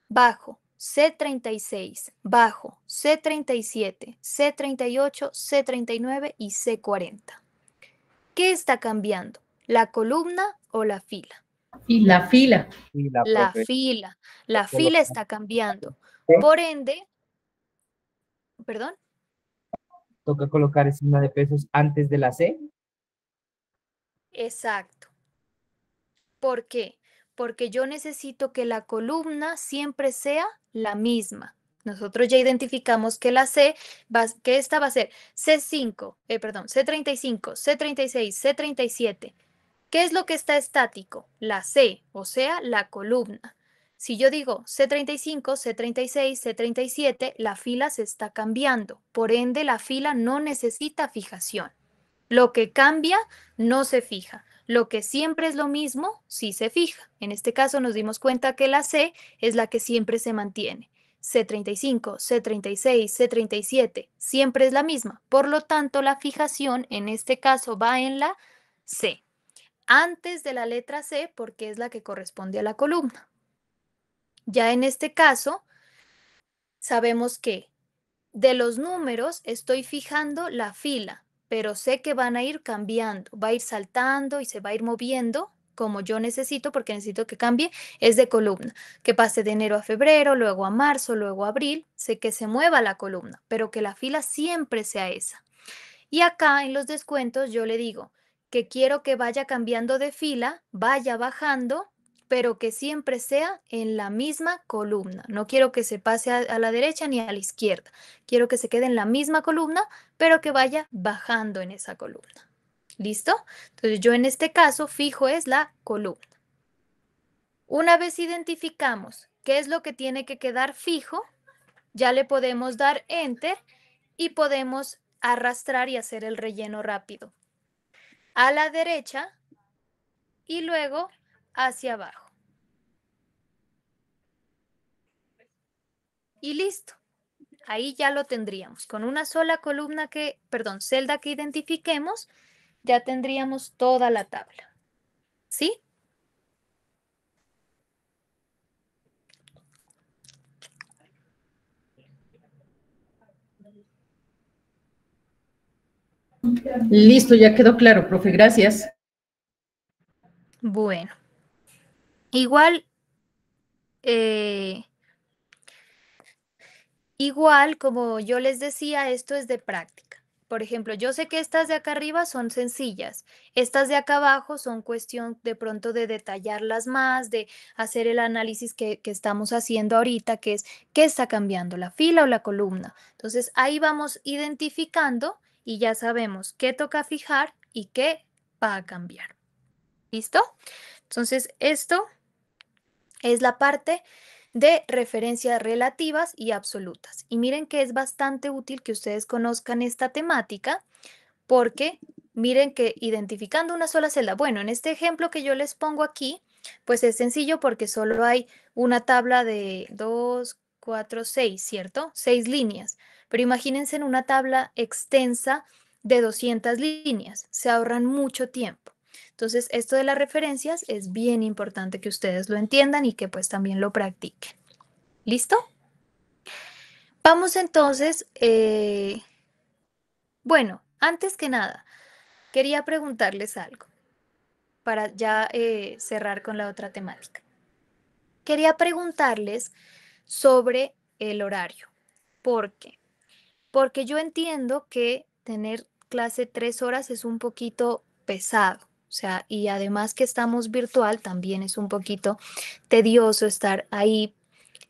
bajo, C36, bajo, C37, C38, C39 y C40. ¿Qué está cambiando? ¿La columna o la fila? Y la fila. Y la La profe, fila. La fila está cambiando. Por ende, perdón. toca colocar el signo de pesos antes de la C. Exacto. ¿Por qué? Porque yo necesito que la columna siempre sea la misma. Nosotros ya identificamos que la C, que esta va a ser C5, perdón, C35, C36, C37. ¿Qué es lo que está estático? La C, o sea, la columna. Si yo digo C35, C36, C37, la fila se está cambiando. Por ende, la fila no necesita fijación. Lo que cambia no se fija. Lo que siempre es lo mismo, sí se fija. En este caso nos dimos cuenta que la C es la que siempre se mantiene. C35, C36, C37, siempre es la misma. Por lo tanto, la fijación en este caso va en la C, antes de la letra C porque es la que corresponde a la columna. Ya en este caso, sabemos que de los números estoy fijando la fila, pero sé que van a ir cambiando, va a ir saltando y se va a ir moviendo como yo necesito, porque necesito que cambie, es de columna, que pase de enero a febrero, luego a marzo, luego a abril, sé que se mueva la columna, pero que la fila siempre sea esa. Y acá en los descuentos yo le digo que quiero que vaya cambiando de fila, vaya bajando, pero que siempre sea en la misma columna. No quiero que se pase a la derecha ni a la izquierda. Quiero que se quede en la misma columna, pero que vaya bajando en esa columna. ¿Listo? Entonces yo en este caso fijo es la columna. Una vez identificamos qué es lo que tiene que quedar fijo, ya le podemos dar Enter y podemos arrastrar y hacer el relleno rápido. A la derecha y luego hacia abajo. Y listo. Ahí ya lo tendríamos. Con una sola columna celda que identifiquemos, ya tendríamos toda la tabla. ¿Sí? Listo, ya quedó claro, profe, gracias. Bueno. Igual, como yo les decía, esto es de práctica. Por ejemplo, yo sé que estas de acá arriba son sencillas. Estas de acá abajo son cuestión de pronto de detallarlas más, de hacer el análisis que estamos haciendo ahorita, que es qué está cambiando, la fila o la columna. Entonces, ahí vamos identificando y ya sabemos qué toca fijar y qué va a cambiar. ¿Listo? Entonces, esto es la parte de referencias relativas y absolutas. Y miren que es bastante útil que ustedes conozcan esta temática porque miren que identificando una sola celda, bueno, en este ejemplo que yo les pongo aquí, pues es sencillo porque solo hay una tabla de 2, 4, 6, ¿cierto? 6 líneas. Pero imagínense en una tabla extensa de 200 líneas, se ahorran mucho tiempo. Entonces, esto de las referencias es bien importante que ustedes lo entiendan y que pues también lo practiquen. ¿Listo? Vamos entonces, bueno, antes que nada, quería preguntarles algo para ya cerrar con la otra temática. Quería preguntarles sobre el horario. ¿Por qué? Porque yo entiendo que tener clase 3 horas es un poquito pesado. O sea, y además que estamos virtual, también es un poquito tedioso estar ahí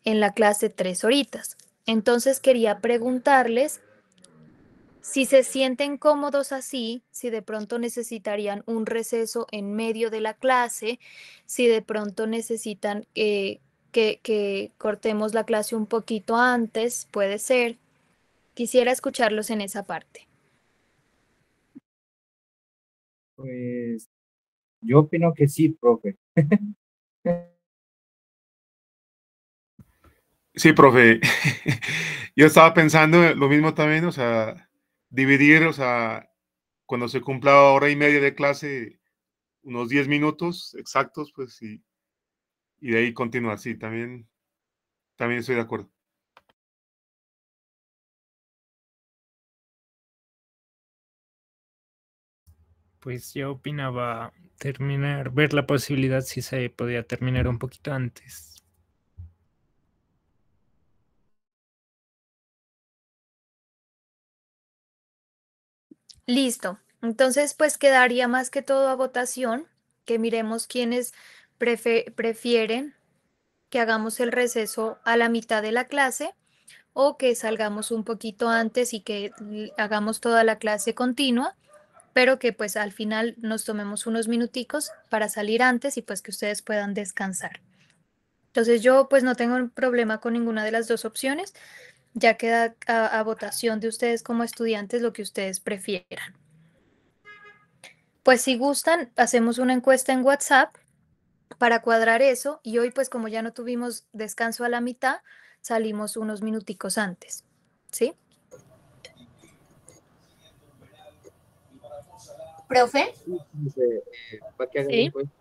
en la clase 3 horitas. Entonces quería preguntarles si se sienten cómodos así, si de pronto necesitarían un receso en medio de la clase, si de pronto necesitan que cortemos la clase un poquito antes, puede ser. Quisiera escucharlos en esa parte. Pues yo opino que sí, profe. Sí, profe. Yo estaba pensando lo mismo también, o sea, dividir, o sea, cuando se cumpla hora y media de clase, unos 10 minutos exactos, pues, y de ahí continuar. Sí, también estoy de acuerdo. Pues yo opinaba ver la posibilidad si se podía terminar un poquito antes. Listo. Entonces, pues quedaría más que todo a votación, que miremos quiénes prefieren que hagamos el receso a la mitad de la clase o que salgamos un poquito antes y que hagamos toda la clase continua, pero que pues al final nos tomemos unos minuticos para salir antes y pues que ustedes puedan descansar. Entonces yo pues no tengo un problema con ninguna de las dos opciones, ya queda a votación de ustedes como estudiantes lo que ustedes prefieran. Pues si gustan, hacemos una encuesta en WhatsApp para cuadrar eso y hoy pues como ya no tuvimos descanso a la mitad, salimos unos minuticos antes, ¿sí? Profe, ¿Para qué haga la Sí. encuesta?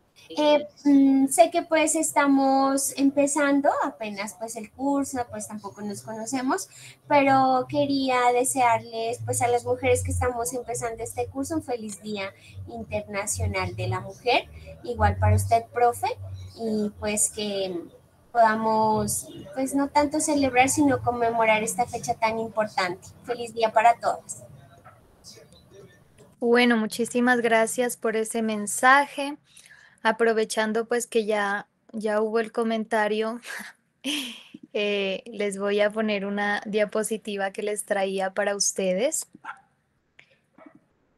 sé que pues estamos empezando apenas pues el curso, pues tampoco nos conocemos, pero quería desearles pues a las mujeres que estamos empezando este curso un feliz Día Internacional de la Mujer, igual para usted, profe, y pues que podamos pues no tanto celebrar sino conmemorar esta fecha tan importante. Feliz día para todas. Bueno, muchísimas gracias por ese mensaje. Aprovechando pues que ya hubo el comentario, les voy a poner una diapositiva que les traía para ustedes,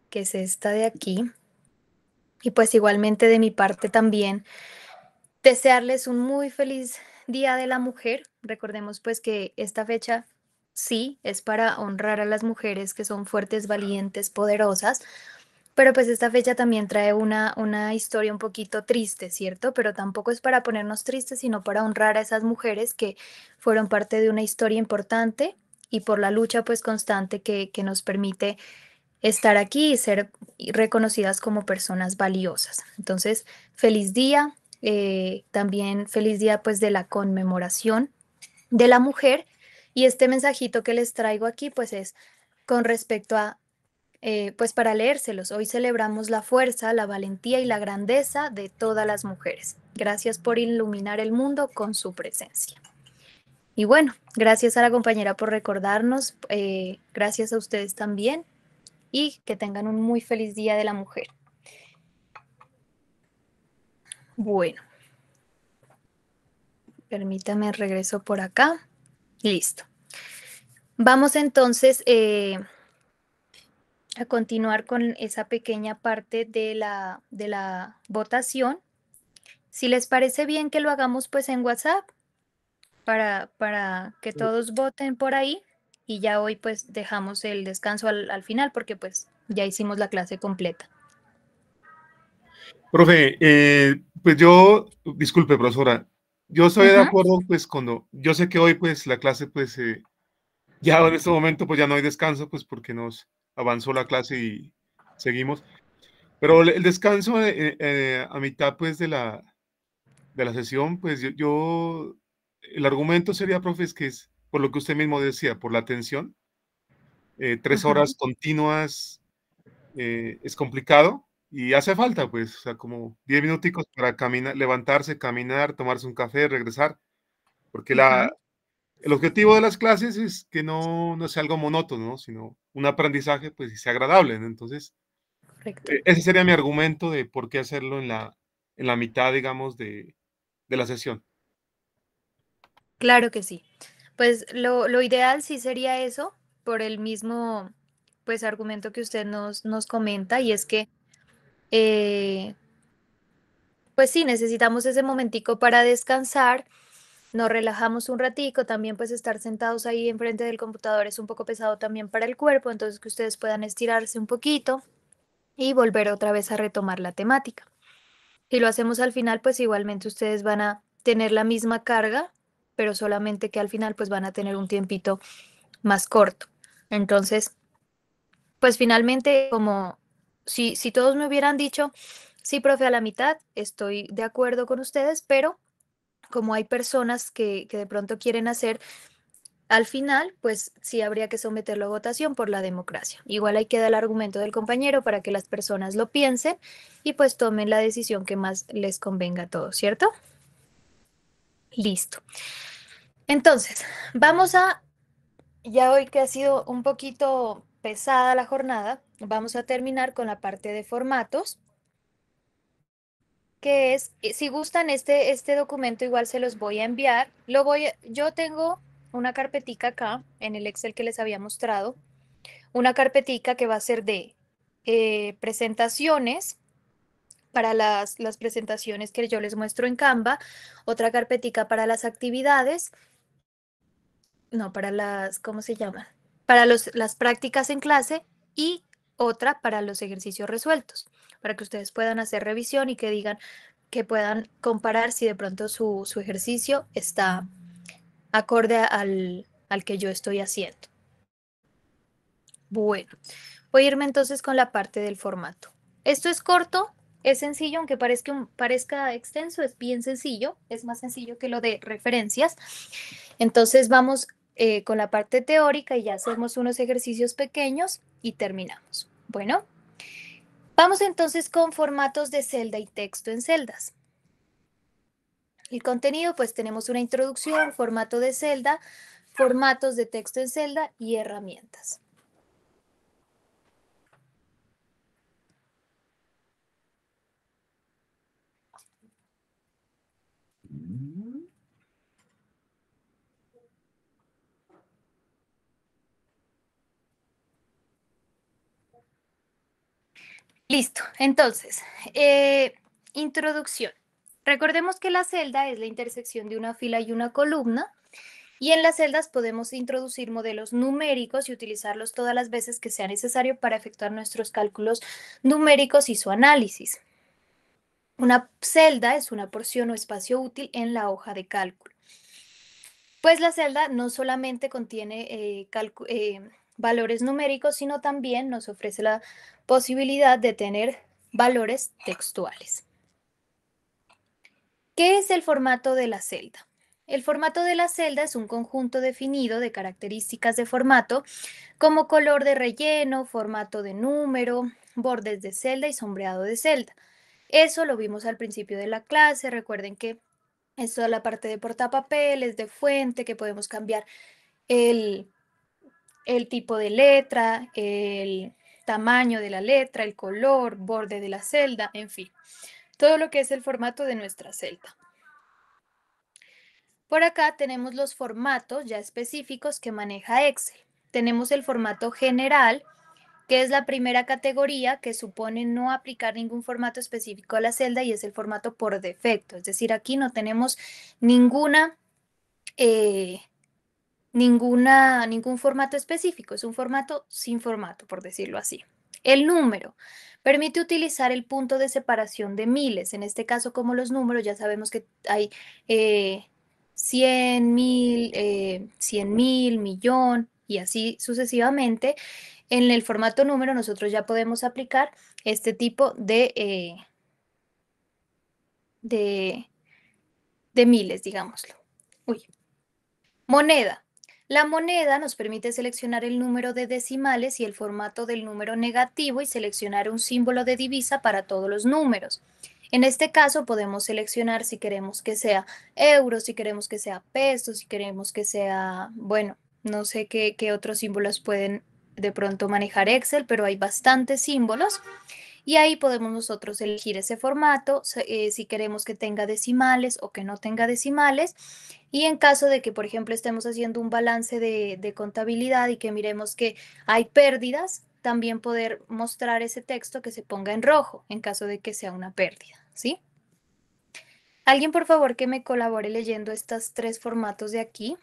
que es esta de aquí. Y pues igualmente de mi parte también desearles un muy feliz Día de la Mujer. Recordemos pues que esta fecha sí es para honrar a las mujeres que son fuertes, valientes, poderosas. Pero pues esta fecha también trae una historia un poquito triste, ¿cierto? Pero tampoco es para ponernos tristes, sino para honrar a esas mujeres que fueron parte de una historia importante y por la lucha pues constante que nos permite estar aquí y ser reconocidas como personas valiosas. Entonces, feliz día, también feliz día pues de la conmemoración de la mujer y este mensajito que les traigo aquí pues es con respecto a pues para leérselos, hoy celebramos la fuerza, la valentía y la grandeza de todas las mujeres. Gracias por iluminar el mundo con su presencia. Y bueno, gracias a la compañera por recordarnos, gracias a ustedes también y que tengan un muy feliz Día de la Mujer. Bueno, permítame regreso por acá. Listo. Vamos entonces a continuar con esa pequeña parte de la votación. Si les parece bien que lo hagamos pues en WhatsApp para que todos voten por ahí y ya hoy pues dejamos el descanso al final porque pues ya hicimos la clase completa. Profe, pues yo, disculpe, profesora, yo estoy de acuerdo pues cuando, yo sé que hoy pues la clase pues ya en este momento pues ya no hay descanso pues porque nos avanzó la clase y seguimos, pero el descanso a mitad pues de la sesión pues el argumento sería, profe, es que es por lo que usted mismo decía, por la atención, 3 horas continuas es complicado y hace falta, pues, o sea, como 10 minuticos para caminar, levantarse, caminar, tomarse un café, regresar, porque el objetivo de las clases es que no sea algo monótono, ¿no? Sino un aprendizaje, pues, y sea agradable, ¿no? Entonces, Correcto. ese sería mi argumento de por qué hacerlo en la mitad, digamos, de la sesión. Claro que sí. Pues lo ideal sí sería eso, por el mismo pues argumento que usted nos comenta, y es que pues sí, necesitamos ese momentico para descansar, nos relajamos un ratico, también pues estar sentados ahí enfrente del computador es un poco pesado también para el cuerpo, entonces que ustedes puedan estirarse un poquito y volver otra vez a retomar la temática. Si lo hacemos al final, pues igualmente ustedes van a tener la misma carga, pero solamente que al final pues van a tener un tiempito más corto. Entonces, pues finalmente, como si todos me hubieran dicho, sí, profe, a la mitad, estoy de acuerdo con ustedes, pero como hay personas que de pronto quieren hacer al final, pues sí habría que someterlo a votación por la democracia. Igual hay que dar el argumento del compañero para que las personas lo piensen y pues tomen la decisión que más les convenga a todos, ¿cierto? Listo. Entonces, ya hoy que ha sido un poquito pesada la jornada, vamos a terminar con la parte de formatos, si gustan este documento igual se los voy a enviar. Yo tengo una carpetica acá en el Excel que les había mostrado, una carpetica que va a ser de presentaciones para las presentaciones que yo les muestro en Canva, otra carpetica para las actividades, no, para las, ¿cómo se llama? Para las prácticas en clase y otra para los ejercicios resueltos, para que ustedes puedan hacer revisión y que digan, que puedan comparar si de pronto su ejercicio está acorde al que yo estoy haciendo. Bueno, voy a irme entonces con la parte del formato. Esto es corto, es sencillo, aunque parezca extenso, es bien sencillo, es más sencillo que lo de referencias. Entonces vamos con la parte teórica y ya hacemos unos ejercicios pequeños y terminamos. Bueno, vamos entonces con formatos de celda y texto en celdas. El contenido, pues tenemos una introducción, formato de celda, formatos de texto en celda y herramientas. Listo, entonces, introducción. Recordemos que la celda es la intersección de una fila y una columna, y en las celdas podemos introducir modelos numéricos y utilizarlos todas las veces que sea necesario para efectuar nuestros cálculos numéricos y su análisis. Una celda es una porción o espacio útil en la hoja de cálculo. Pues la celda no solamente contiene valores numéricos, sino también nos ofrece la posibilidad de tener valores textuales. ¿Qué es el formato de la celda? El formato de la celda es un conjunto definido de características de formato como color de relleno, formato de número, bordes de celda y sombreado de celda. Eso lo vimos al principio de la clase. Recuerden que es toda la parte de portapapeles, de fuente, que podemos cambiar el tipo de letra, el tamaño de la letra, el color, borde de la celda, en fin, todo lo que es el formato de nuestra celda. Por acá tenemos los formatos ya específicos que maneja Excel. Tenemos el formato general, que es la primera categoría que supone no aplicar ningún formato específico a la celda y es el formato por defecto. Es decir, aquí no tenemos ningún formato específico, es un formato sin formato, por decirlo así. El número permite utilizar el punto de separación de miles. En este caso, como los números, ya sabemos que hay 100, 1000, millón y así sucesivamente. En el formato número nosotros ya podemos aplicar este tipo de miles, digámoslo. Moneda. La moneda nos permite seleccionar el número de decimales y el formato del número negativo y seleccionar un símbolo de divisa para todos los números. En este caso podemos seleccionar si queremos que sea euros, si queremos que sea pesos, si queremos que sea, bueno, no sé qué otros símbolos pueden de pronto manejar Excel, pero hay bastantes símbolos. Y ahí podemos nosotros elegir ese formato, si queremos que tenga decimales o que no tenga decimales. Y en caso de que, por ejemplo, estemos haciendo un balance de contabilidad y que miremos que hay pérdidas, también poder mostrar ese texto que se ponga en rojo en caso de que sea una pérdida, ¿sí? Alguien, por favor, que me colabore leyendo estos tres formatos de aquí.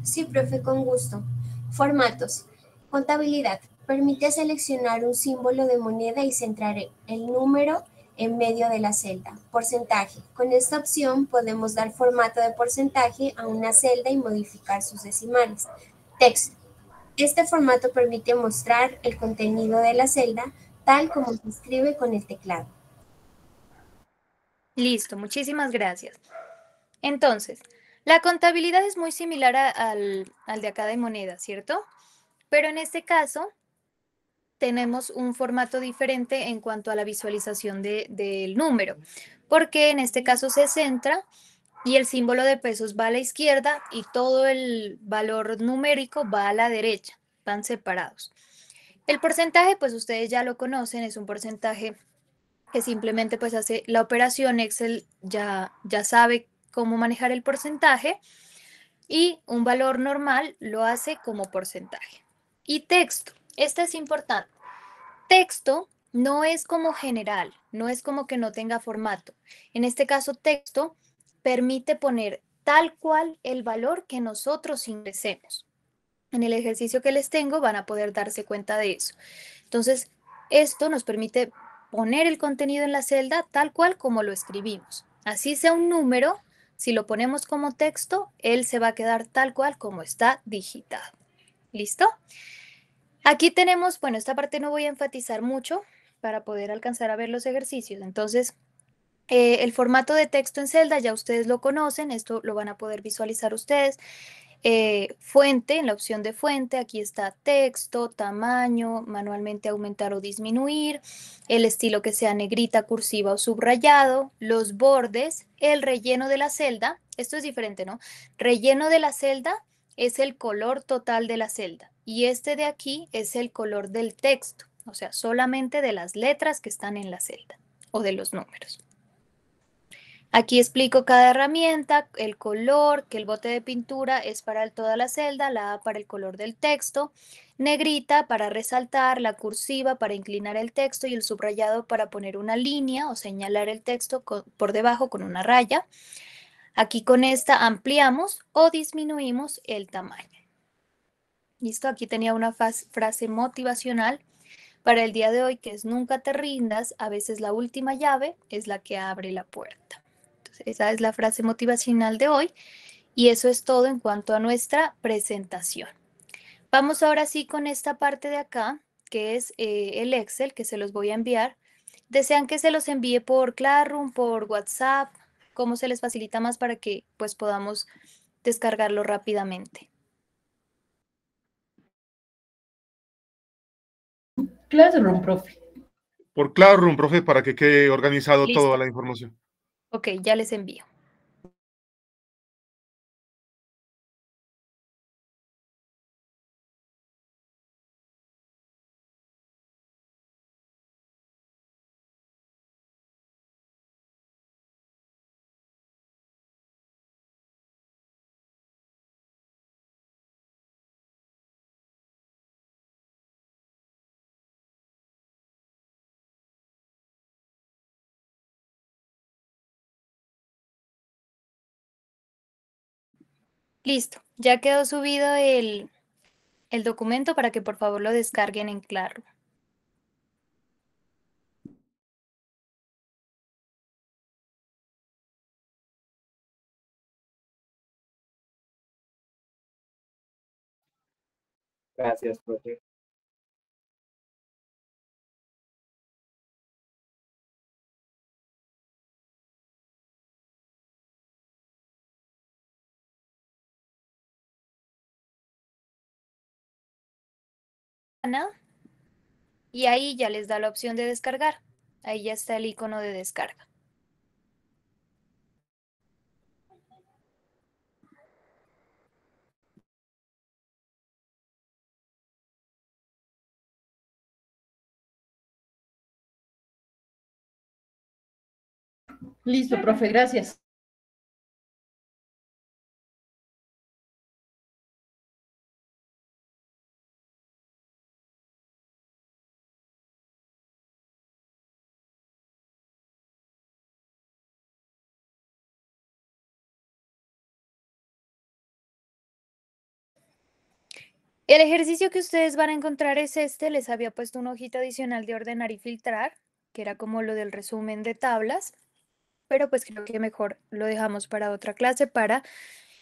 Sí, profe, con gusto. Formatos. Contabilidad. Permite seleccionar un símbolo de moneda y centrar el número en medio de la celda. Porcentaje. Con esta opción podemos dar formato de porcentaje a una celda y modificar sus decimales. Texto. Este formato permite mostrar el contenido de la celda tal como se escribe con el teclado. Listo, muchísimas gracias. Entonces, la contabilidad es muy similar al de acá de moneda, ¿cierto? Pero en este caso tenemos un formato diferente en cuanto a la visualización del número, porque en este caso se centra y el símbolo de pesos va a la izquierda y todo el valor numérico va a la derecha, van separados. El porcentaje, pues ustedes ya lo conocen, es un porcentaje que simplemente pues hace la operación. Excel ya sabe cómo manejar el porcentaje, y un valor normal lo hace como porcentaje. Y texto, este es importante. Texto no es como general, no es como que no tenga formato. En este caso, texto permite poner tal cual el valor que nosotros ingresemos. En el ejercicio que les tengo van a poder darse cuenta de eso. Entonces, esto nos permite poner el contenido en la celda tal cual como lo escribimos. Así sea un número, si lo ponemos como texto, él se va a quedar tal cual como está digitado. ¿Listo? Aquí tenemos, bueno, esta parte no voy a enfatizar mucho para poder alcanzar a ver los ejercicios. Entonces, el formato de texto en celda ya ustedes lo conocen, esto lo van a poder visualizar ustedes. Fuente, en la opción de fuente, aquí está texto, tamaño, manualmente aumentar o disminuir, el estilo que sea negrita, cursiva o subrayado, los bordes, el relleno de la celda. Esto es diferente, ¿no? Relleno de la celda es el color total de la celda y este de aquí es el color del texto, o sea, solamente de las letras que están en la celda o de los números. Aquí explico cada herramienta, el color, que el bote de pintura es para toda la celda, la A para el color del texto, negrita para resaltar, la cursiva para inclinar el texto y el subrayado para poner una línea o señalar el texto por debajo con una raya. Aquí con esta ampliamos o disminuimos el tamaño. Listo, aquí tenía una frase motivacional para el día de hoy que es: nunca te rindas, a veces la última llave es la que abre la puerta. Esa es la frase motivacional de hoy y eso es todo en cuanto a nuestra presentación. Vamos ahora sí con esta parte de acá, que es el Excel, que se los voy a enviar. ¿Desean que se los envíe por Classroom, por WhatsApp? ¿Cómo se les facilita más para que pues podamos descargarlo rápidamente? Classroom, profe. Por Classroom, profe, para que quede organizado Listo. toda la información. Ok, ya les envío. Listo, ya quedó subido el documento para que por favor lo descarguen en Claro. Gracias, profe. Y ahí ya les da la opción de descargar. Ahí ya está el icono de descarga. Listo, profe, gracias. El ejercicio que ustedes van a encontrar es este. Les había puesto una hojita adicional de ordenar y filtrar, que era como lo del resumen de tablas, pero pues creo que mejor lo dejamos para otra clase para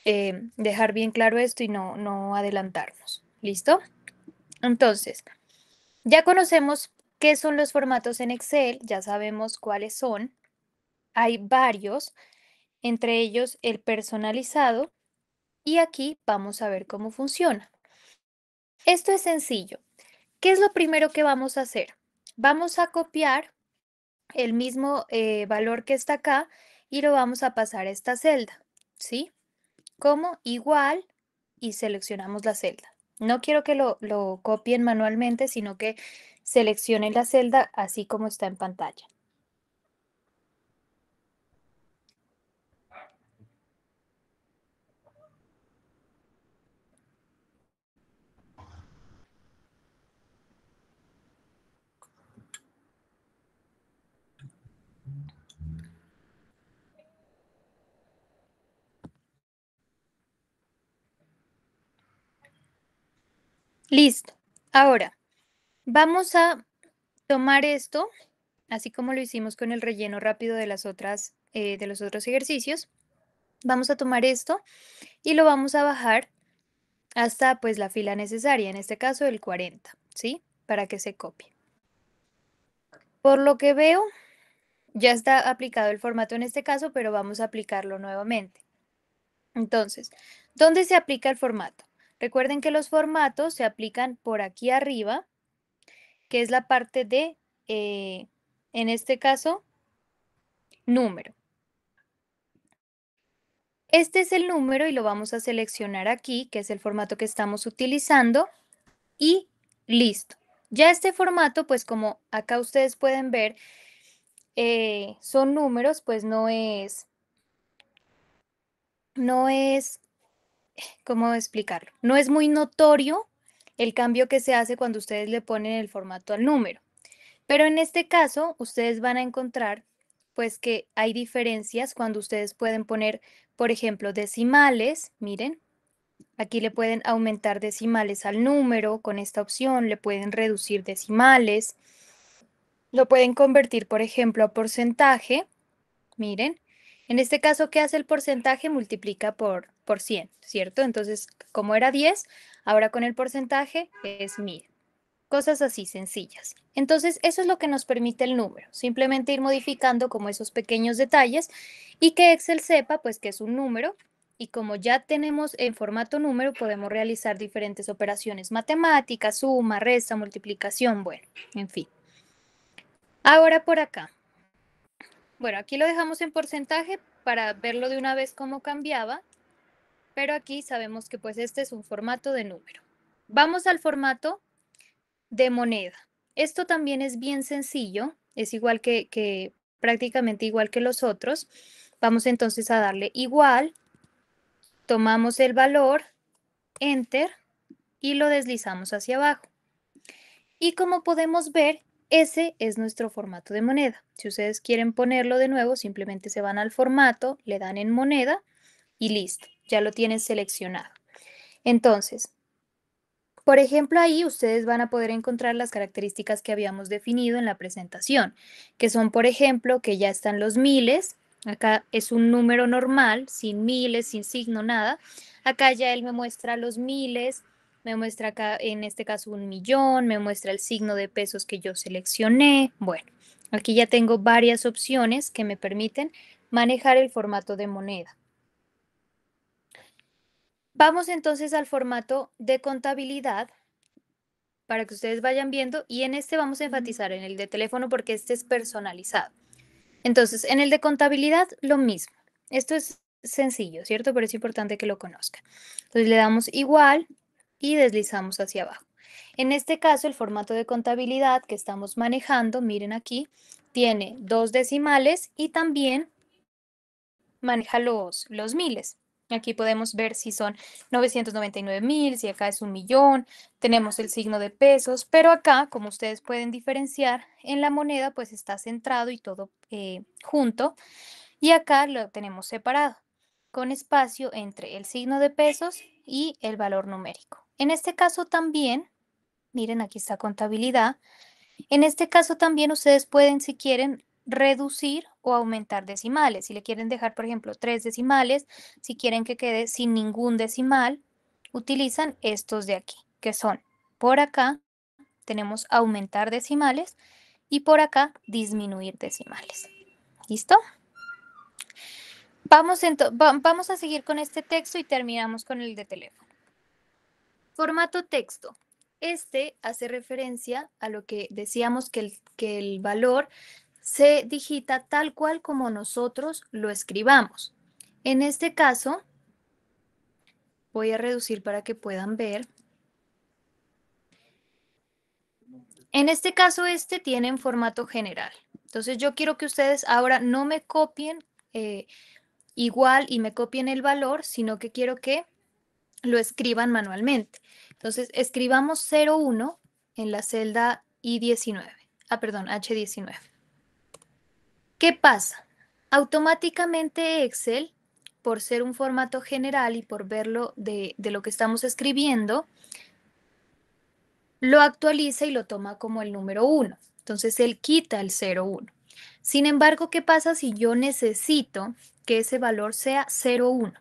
dejar bien claro esto y no adelantarnos. ¿Listo? Entonces, ya conocemos qué son los formatos en Excel, ya sabemos cuáles son. Hay varios, entre ellos el personalizado, y aquí vamos a ver cómo funciona. Esto es sencillo. ¿Qué es lo primero que vamos a hacer? Vamos a copiar el mismo valor que está acá y lo vamos a pasar a esta celda, ¿sí? Como igual y seleccionamos la celda. No quiero que lo copien manualmente, sino que seleccionen la celda así como está en pantalla. Listo. Ahora, vamos a tomar esto, así como lo hicimos con el relleno rápido de las otras, de los otros ejercicios. Vamos a tomar esto y lo vamos a bajar hasta pues la fila necesaria, en este caso el 40, ¿sí? Para que se copie. Por lo que veo, ya está aplicado el formato en este caso, pero vamos a aplicarlo nuevamente. Entonces, ¿dónde se aplica el formato? Recuerden que los formatos se aplican por aquí arriba, que es la parte de, en este caso, número. Este es el número y lo vamos a seleccionar aquí, que es el formato que estamos utilizando, y listo. Ya este formato, pues como acá ustedes pueden ver, son números, pues no es, ¿cómo explicarlo? No es muy notorio el cambio que se hace cuando ustedes le ponen el formato al número. Pero en este caso, ustedes van a encontrar pues que hay diferencias cuando ustedes pueden poner, por ejemplo, decimales. Miren, aquí le pueden aumentar decimales al número con esta opción, le pueden reducir decimales, lo pueden convertir, por ejemplo, a porcentaje. Miren, en este caso, ¿qué hace el porcentaje? Multiplica por 100, ¿cierto? Entonces, como era 10, ahora con el porcentaje es 1000. Cosas así sencillas. Entonces, eso es lo que nos permite el número. Simplemente ir modificando como esos pequeños detalles y que Excel sepa pues que es un número y como ya tenemos en formato número, podemos realizar diferentes operaciones matemáticas, suma, resta, multiplicación, bueno, en fin. Ahora por acá. Bueno, aquí lo dejamos en porcentaje para verlo de una vez cómo cambiaba, pero aquí sabemos que pues este es un formato de número. Vamos al formato de moneda. Esto también es bien sencillo, es igual que prácticamente igual que los otros. Vamos entonces a darle igual, tomamos el valor, enter y lo deslizamos hacia abajo. Y como podemos ver, ese es nuestro formato de moneda. Si ustedes quieren ponerlo de nuevo, simplemente se van al formato, le dan en moneda y listo, ya lo tienen seleccionado. Entonces, por ejemplo, ahí ustedes van a poder encontrar las características que habíamos definido en la presentación, que son, por ejemplo, que ya están los miles. Acá es un número normal, sin miles, sin signo, nada. Acá ya él me muestra los miles, me muestra acá, en este caso, 1.000.000, me muestra el signo de pesos que yo seleccioné. Bueno, aquí ya tengo varias opciones que me permiten manejar el formato de moneda. Vamos entonces al formato de contabilidad para que ustedes vayan viendo y en este vamos a enfatizar en el de teléfono porque este es personalizado. Entonces, en el de contabilidad, lo mismo. Esto es sencillo, ¿cierto? Pero es importante que lo conozcan. Entonces, le damos igual y deslizamos hacia abajo. En este caso, el formato de contabilidad que estamos manejando, miren aquí, tiene 2 decimales y también maneja los miles. Aquí podemos ver si son 999.000, si acá es 1.000.000, tenemos el signo de pesos, pero acá, como ustedes pueden diferenciar, en la moneda pues está centrado y todo junto, y acá lo tenemos separado, con espacio entre el signo de pesos y el valor numérico. En este caso también, miren, aquí está contabilidad. En este caso también ustedes pueden, si quieren, reducir o aumentar decimales. Si le quieren dejar, por ejemplo, 3 decimales, si quieren que quede sin ningún decimal, utilizan estos de aquí, que son por acá tenemos aumentar decimales y por acá disminuir decimales. ¿Listo? Vamos a seguir con este texto y terminamos con el de teléfono. Formato texto. Este hace referencia a lo que decíamos que el valor se digita tal cual como nosotros lo escribamos. En este caso, voy a reducir para que puedan ver. En este caso, este tiene en formato general. Entonces, yo quiero que ustedes ahora no me copien igual y me copien el valor, sino que quiero que lo escriban manualmente. Entonces, escribamos 01 en la celda I19. Perdón, H19. ¿Qué pasa? Automáticamente Excel, por ser un formato general y por verlo de lo que estamos escribiendo, lo actualiza y lo toma como el número 1. Entonces él quita el 0,1. Sin embargo, ¿qué pasa si yo necesito que ese valor sea 0,1?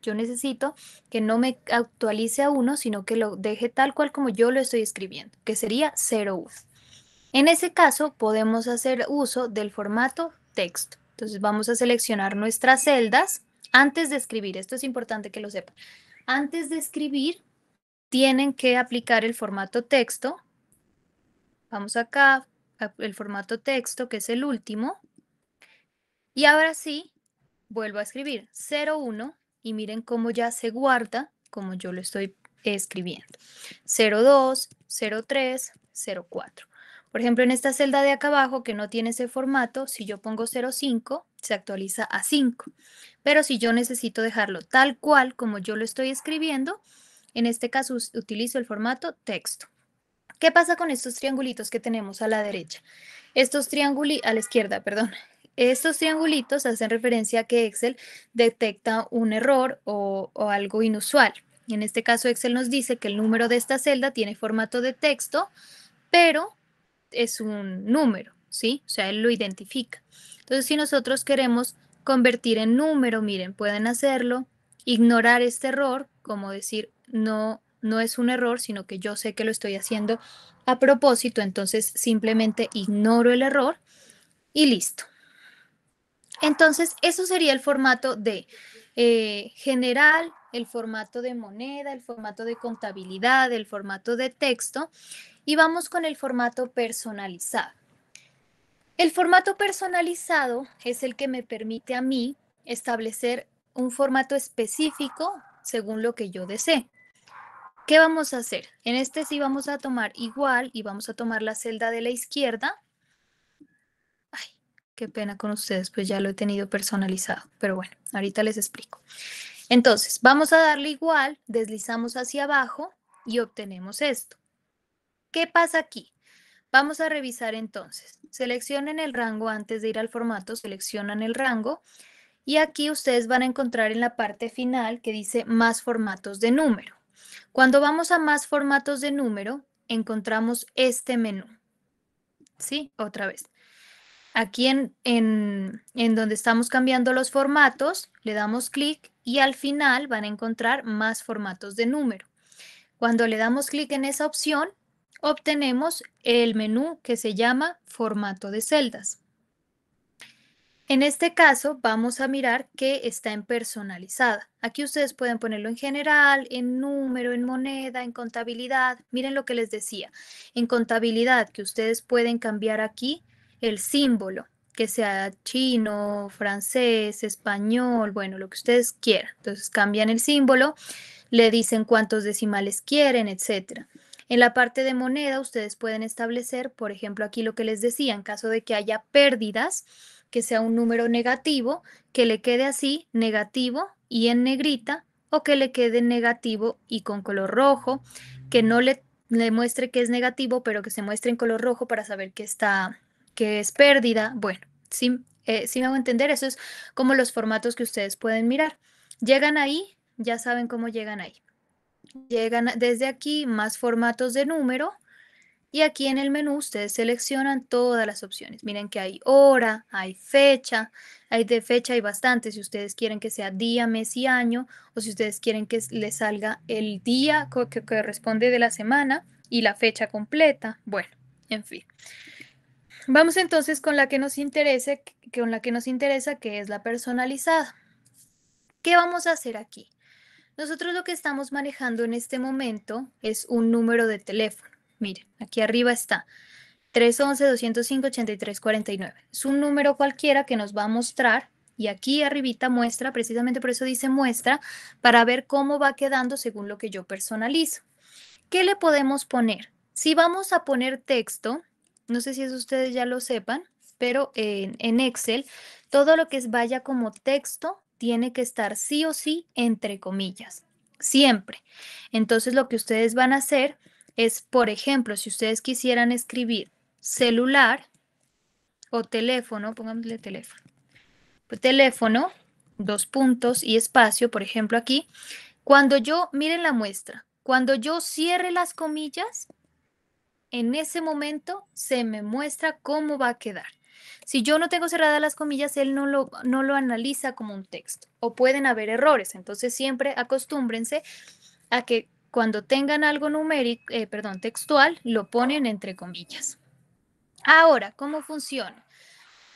Yo necesito que no me actualice a 1, sino que lo deje tal cual como yo lo estoy escribiendo, que sería 0,1. En ese caso, podemos hacer uso del formato texto. Entonces vamos a seleccionar nuestras celdas antes de escribir. Esto es importante que lo sepan. Antes de escribir, tienen que aplicar el formato texto. Vamos acá, el formato texto, que es el último. Y ahora sí, vuelvo a escribir 0,1 y miren cómo ya se guarda como yo lo estoy escribiendo. 0,2, 0,3, 0,4. Por ejemplo, en esta celda de acá abajo que no tiene ese formato, si yo pongo 0,5, se actualiza a 5. Pero si yo necesito dejarlo tal cual como yo lo estoy escribiendo, en este caso utilizo el formato texto. ¿Qué pasa con estos triangulitos que tenemos a la derecha? A la izquierda, perdón. Estos triangulitos hacen referencia a que Excel detecta un error o algo inusual. En este caso, Excel nos dice que el número de esta celda tiene formato de texto, pero es un número, ¿sí? O sea, él lo identifica. Entonces, si nosotros queremos convertir en número, miren, pueden hacerlo, ignorar este error, como decir, no es un error, sino que yo sé que lo estoy haciendo a propósito, entonces simplemente ignoro el error y listo. Entonces, eso sería el formato de general, el formato de moneda, el formato de contabilidad, el formato de texto, y vamos con el formato personalizado. El formato personalizado es el que me permite a mí establecer un formato específico según lo que yo desee. ¿Qué vamos a hacer? En este sí vamos a tomar igual y vamos a tomar la celda de la izquierda. Ay, qué pena con ustedes, pues ya lo he tenido personalizado, pero bueno, ahorita les explico. Entonces, vamos a darle igual, deslizamos hacia abajo y obtenemos esto. ¿Qué pasa aquí? Vamos a revisar entonces. Seleccionen el rango antes de ir al formato, seleccionan el rango y aquí ustedes van a encontrar en la parte final que dice más formatos de número. Cuando vamos a más formatos de número, encontramos este menú. ¿Sí? Otra vez. Aquí en donde estamos cambiando los formatos, le damos clic y al final van a encontrar más formatos de número. Cuando le damos clic en esa opción, obtenemos el menú que se llama formato de celdas. En este caso, vamos a mirar que está en personalizada. Aquí ustedes pueden ponerlo en general, en número, en moneda, en contabilidad. Miren lo que les decía. En contabilidad, que ustedes pueden cambiar aquí el símbolo, que sea chino, francés, español, bueno, lo que ustedes quieran. Entonces cambian el símbolo, le dicen cuántos decimales quieren, etcétera. En la parte de moneda, ustedes pueden establecer, por ejemplo, aquí lo que les decía, en caso de que haya pérdidas, que sea un número negativo, que le quede así, negativo y en negrita, o que le quede negativo y con color rojo, que no le muestre que es negativo, pero que se muestre en color rojo para saber que es pérdida. Bueno, sí me hago entender, eso es como los formatos que ustedes pueden mirar. Llegan ahí, ya saben cómo llegan ahí. Llegan desde aquí, más formatos de número. Y aquí en el menú ustedes seleccionan todas las opciones. Miren que hay hora, hay fecha, de fecha hay bastante. Si ustedes quieren que sea día, mes y año, o si ustedes quieren que les salga el día que corresponde de la semana y la fecha completa. Bueno, en fin. Vamos entonces con la que nos interesa, que es la personalizada. ¿Qué vamos a hacer aquí? Nosotros lo que estamos manejando en este momento es un número de teléfono. Miren, aquí arriba está 311-205-8349. Es un número cualquiera que nos va a mostrar y aquí arribita muestra, precisamente por eso dice muestra, para ver cómo va quedando según lo que yo personalizo. ¿Qué le podemos poner? Si vamos a poner texto, no sé si eso ustedes ya lo sepan, pero en Excel todo lo que vaya como texto tiene que estar sí o sí entre comillas, siempre. Entonces lo que ustedes van a hacer es, por ejemplo, si ustedes quisieran escribir celular o teléfono, pongámosle teléfono. Pues teléfono, dos puntos y espacio, por ejemplo aquí, miren la muestra, cuando yo cierre las comillas, en ese momento se me muestra cómo va a quedar. Si yo no tengo cerradas las comillas, él no lo analiza como un texto o pueden haber errores. Entonces siempre acostúmbrense a que cuando tengan algo numérico, textual, lo ponen entre comillas. Ahora, ¿cómo funciona?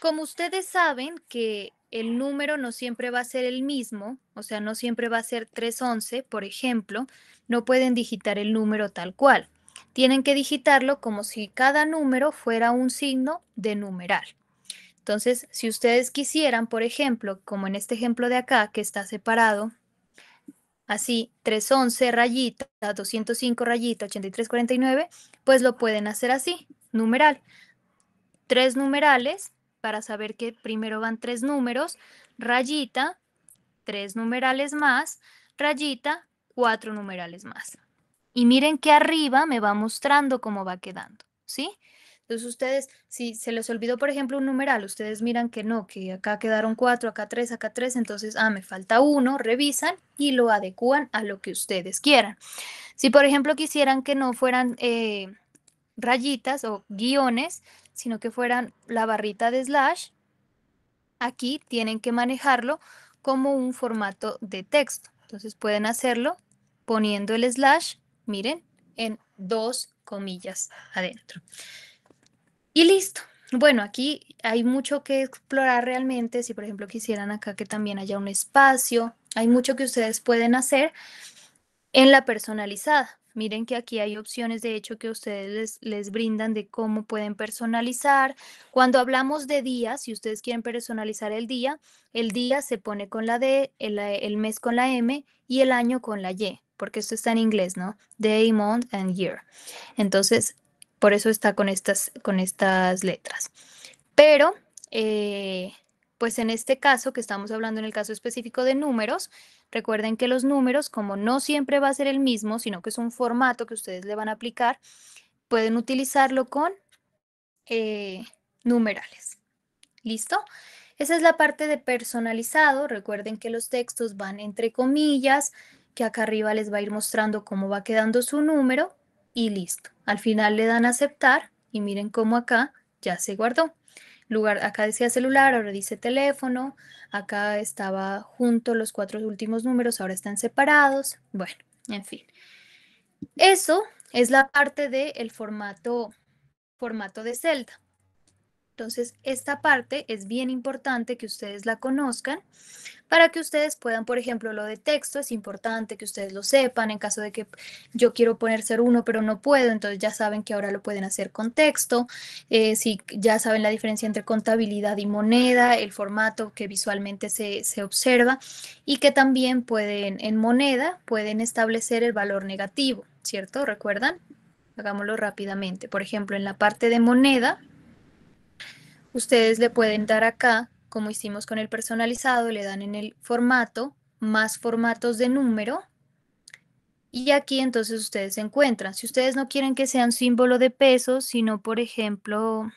Como ustedes saben que el número no siempre va a ser el mismo, o sea, no siempre va a ser 311, por ejemplo, no pueden digitar el número tal cual. Tienen que digitarlo como si cada número fuera un signo de numeral. Entonces, si ustedes quisieran, por ejemplo, como en este ejemplo de acá, que está separado, así, 311 rayita, 205 rayita, 8349, pues lo pueden hacer así, numeral. 3 numerales, para saber que primero van 3 números, rayita, 3 numerales más, rayita, 4 numerales más. Y miren que arriba me va mostrando cómo va quedando, ¿sí? Entonces ustedes, si se les olvidó, por ejemplo, un numeral, ustedes miran que no, que acá quedaron 4, acá 3, entonces, me falta 1, revisan y lo adecúan a lo que ustedes quieran. Si, por ejemplo, quisieran que no fueran rayitas o guiones, sino que fueran la barrita de slash, aquí tienen que manejarlo como un formato de texto. Entonces pueden hacerlo poniendo el slash, miren, en 2 comillas adentro. Y listo. Bueno, aquí hay mucho que explorar realmente. Si por ejemplo quisieran acá que también haya un espacio, hay mucho que ustedes pueden hacer en la personalizada. Miren que aquí hay opciones de hecho que ustedes les brindan de cómo pueden personalizar. Cuando hablamos de días, si ustedes quieren personalizar el día se pone con la D, el mes con la M y el año con la Y, porque esto está en inglés, ¿no? Day, month and year. Entonces, por eso está con estas letras. Pero, pues en este caso, que estamos hablando en el caso específico de números, recuerden que los números, como no siempre va a ser el mismo, sino que es un formato que ustedes le van a aplicar, pueden utilizarlo con numerales. ¿Listo? Esa es la parte de personalizado. Recuerden que los textos van entre comillas, que acá arriba les va a ir mostrando cómo va quedando su número y listo. Al final le dan a aceptar y miren cómo acá ya se guardó. Acá decía celular, ahora dice teléfono, acá estaba junto los 4 últimos números, ahora están separados. Bueno, en fin. Eso es la parte del formato de celda. Entonces, esta parte es bien importante que ustedes la conozcan para que ustedes puedan, por ejemplo, lo de texto es importante que ustedes lo sepan en caso de que yo quiero poner 01 pero no puedo, entonces ya saben que ahora lo pueden hacer con texto. Si ya saben la diferencia entre contabilidad y moneda, el formato que visualmente se observa y que también en moneda pueden establecer el valor negativo, ¿cierto? ¿Recuerdan? Hagámoslo rápidamente. Por ejemplo, en la parte de moneda, ustedes le pueden dar acá, como hicimos con el personalizado, le dan en el formato, más formatos de número. Y aquí entonces ustedes se encuentran. Si ustedes no quieren que sea un símbolo de peso, sino por ejemplo,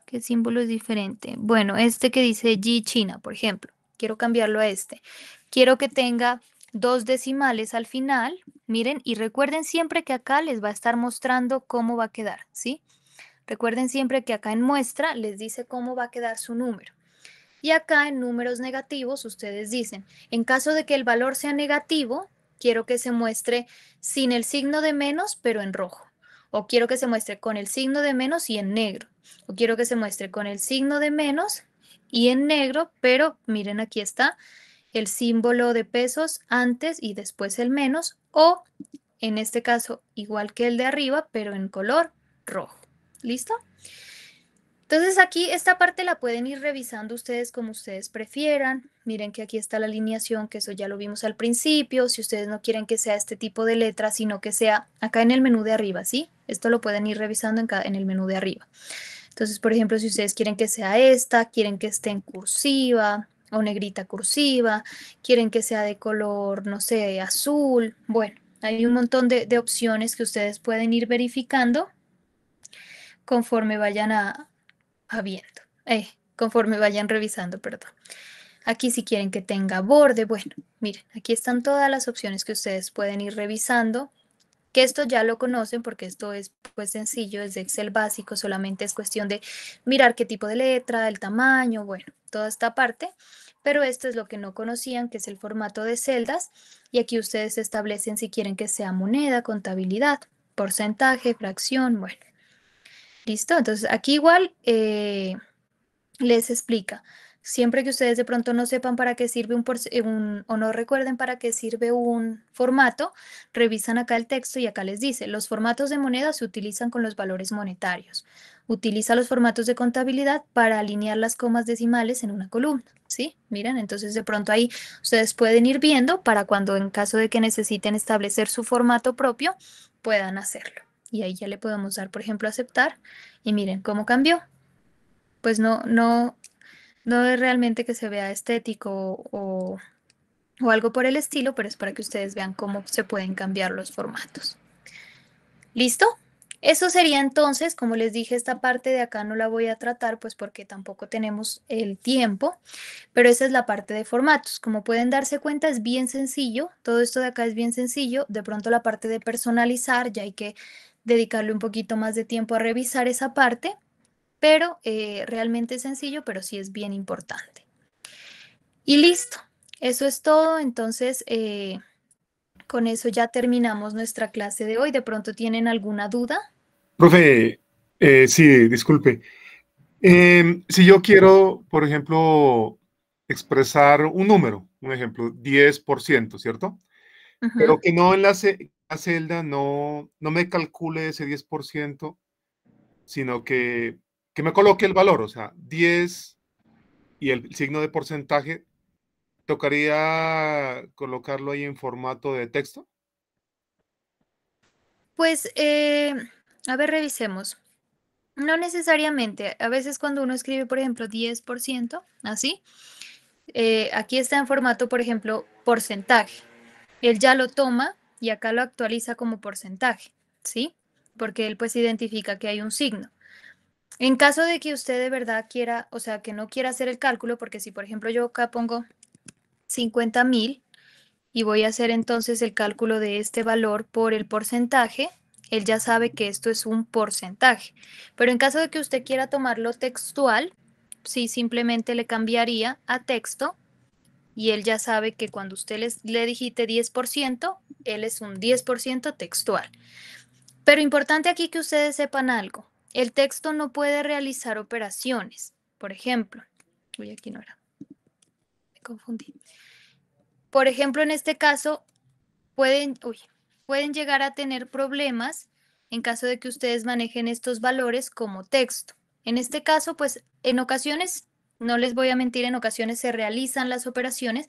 ¿qué símbolo es diferente? Bueno, este que dice G China, por ejemplo. Quiero cambiarlo a este. Quiero que tenga 2 decimales al final. Miren, y recuerden siempre que acá les va a estar mostrando cómo va a quedar, ¿sí? Recuerden siempre que acá en muestra les dice cómo va a quedar su número. Y acá en números negativos ustedes dicen, en caso de que el valor sea negativo, quiero que se muestre sin el signo de menos, pero en rojo. O quiero que se muestre con el signo de menos y en negro. O quiero que se muestre con el signo de menos y en negro, pero miren aquí está el símbolo de pesos antes y después el menos. O en este caso igual que el de arriba, pero en color rojo. ¿Listo? Entonces aquí esta parte la pueden ir revisando ustedes como ustedes prefieran. Miren que aquí está la alineación, que eso ya lo vimos al principio. Si ustedes no quieren que sea este tipo de letra, sino que sea acá en el menú de arriba, ¿sí? Esto lo pueden ir revisando en el menú de arriba. Entonces, por ejemplo, si ustedes quieren que sea esta, quieren que esté en cursiva o negrita cursiva, quieren que sea de color, no sé, azul. Bueno, hay un montón de opciones que ustedes pueden ir verificando conforme vayan conforme vayan revisando, perdón. Aquí si quieren que tenga borde, bueno, miren, aquí están todas las opciones que ustedes pueden ir revisando que esto ya lo conocen porque esto es pues sencillo, es de Excel básico, solamente es cuestión de mirar qué tipo de letra, el tamaño, bueno, toda esta parte, pero esto es lo que no conocían, que es el formato de celdas, y aquí ustedes establecen si quieren que sea moneda, contabilidad, porcentaje, fracción, bueno, listo, entonces aquí igual les explica. Siempre que ustedes de pronto no sepan para qué sirve o no recuerden para qué sirve un formato, revisan acá el texto y acá les dice, los formatos de moneda se utilizan con los valores monetarios. Utiliza los formatos de contabilidad para alinear las comas decimales en una columna, ¿sí? Miren, entonces de pronto ahí ustedes pueden ir viendo para cuando en caso de que necesiten establecer su formato propio, puedan hacerlo. Y ahí ya le podemos dar, por ejemplo, aceptar y miren cómo cambió. Pues no es realmente que se vea estético o algo por el estilo, pero es para que ustedes vean cómo se pueden cambiar los formatos. ¿Listo? Eso sería entonces, como les dije, esta parte de acá no la voy a tratar, pues porque tampoco tenemos el tiempo, pero esa es la parte de formatos. Como pueden darse cuenta, es bien sencillo, todo esto de acá es bien sencillo. De pronto la parte de personalizar, ya hay que dedicarle un poquito más de tiempo a revisar esa parte, pero realmente es sencillo, pero sí es bien importante. Y listo, eso es todo. Entonces, con eso ya terminamos nuestra clase de hoy. ¿De pronto tienen alguna duda? Profe, sí, disculpe. Si yo quiero, por ejemplo, expresar un número, un ejemplo, 10%, ¿cierto? Pero que no en la celda no me calcule ese 10%, sino que me coloque el valor, o sea, 10 y el signo de porcentaje, ¿tocaría colocarlo ahí en formato de texto? Pues, a ver, revisemos. No necesariamente. A veces cuando uno escribe, por ejemplo, 10%, así, aquí está en formato, por ejemplo, porcentaje. Él ya lo toma y acá lo actualiza como porcentaje, ¿sí? Porque él pues identifica que hay un signo. En caso de que usted de verdad quiera, o sea, que no quiera hacer el cálculo, porque si por ejemplo yo acá pongo 50.000 y voy a hacer entonces el cálculo de este valor por el porcentaje, él ya sabe que esto es un porcentaje. Pero en caso de que usted quiera tomarlo textual, sí, simplemente le cambiaría a texto y él ya sabe que cuando usted le digite 10%, él es un 10% textual. Pero importante aquí que ustedes sepan algo. El texto no puede realizar operaciones. Por ejemplo, uy, aquí no era, me confundí. Por ejemplo, en este caso, pueden llegar a tener problemas en caso de que ustedes manejen estos valores como texto. En este caso, pues en ocasiones, no les voy a mentir, en ocasiones se realizan las operaciones,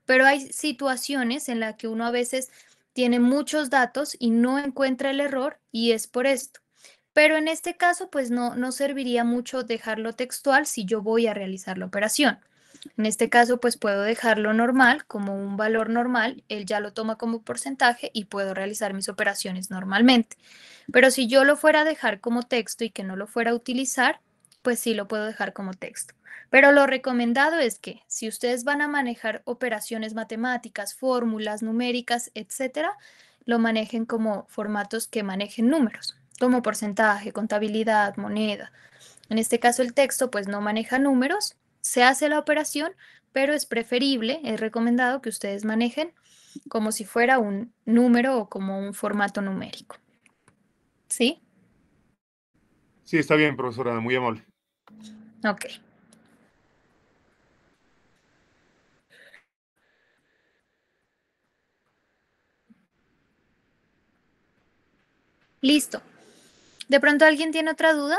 pero hay situaciones en las que uno a veces tiene muchos datos y no encuentra el error y es por esto. Pero en este caso, pues no serviría mucho dejarlo textual si yo voy a realizar la operación. En este caso, pues puedo dejarlo normal, como un valor normal, él ya lo toma como porcentaje y puedo realizar mis operaciones normalmente. Pero si yo lo fuera a dejar como texto y que no lo fuera a utilizar, pues sí lo puedo dejar como texto. Pero lo recomendado es que si ustedes van a manejar operaciones matemáticas, fórmulas numéricas, etcétera, lo manejen como formatos que manejen números, como porcentaje, contabilidad, moneda. En este caso el texto pues no maneja números, se hace la operación, pero es preferible, es recomendado que ustedes manejen como si fuera un número o como un formato numérico. ¿Sí? Sí, está bien, profesora, muy amable. Ok. Listo. ¿De pronto alguien tiene otra duda?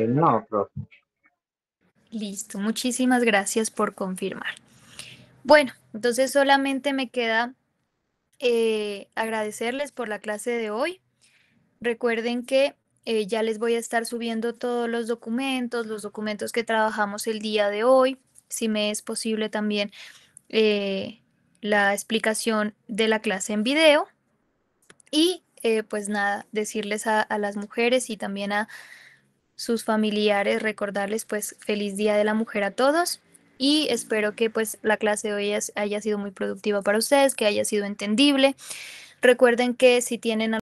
No, profe. Listo. Muchísimas gracias por confirmar. Bueno, entonces solamente me queda agradecerles por la clase de hoy. Recuerden que ya les voy a estar subiendo todos los documentos que trabajamos el día de hoy. Si me es posible también la explicación de la clase en video. Y pues nada, decirles a las mujeres y también a sus familiares, recordarles pues feliz Día de la Mujer a todos y espero que pues la clase de hoy haya sido muy productiva para ustedes, que haya sido entendible. Recuerden que si tienen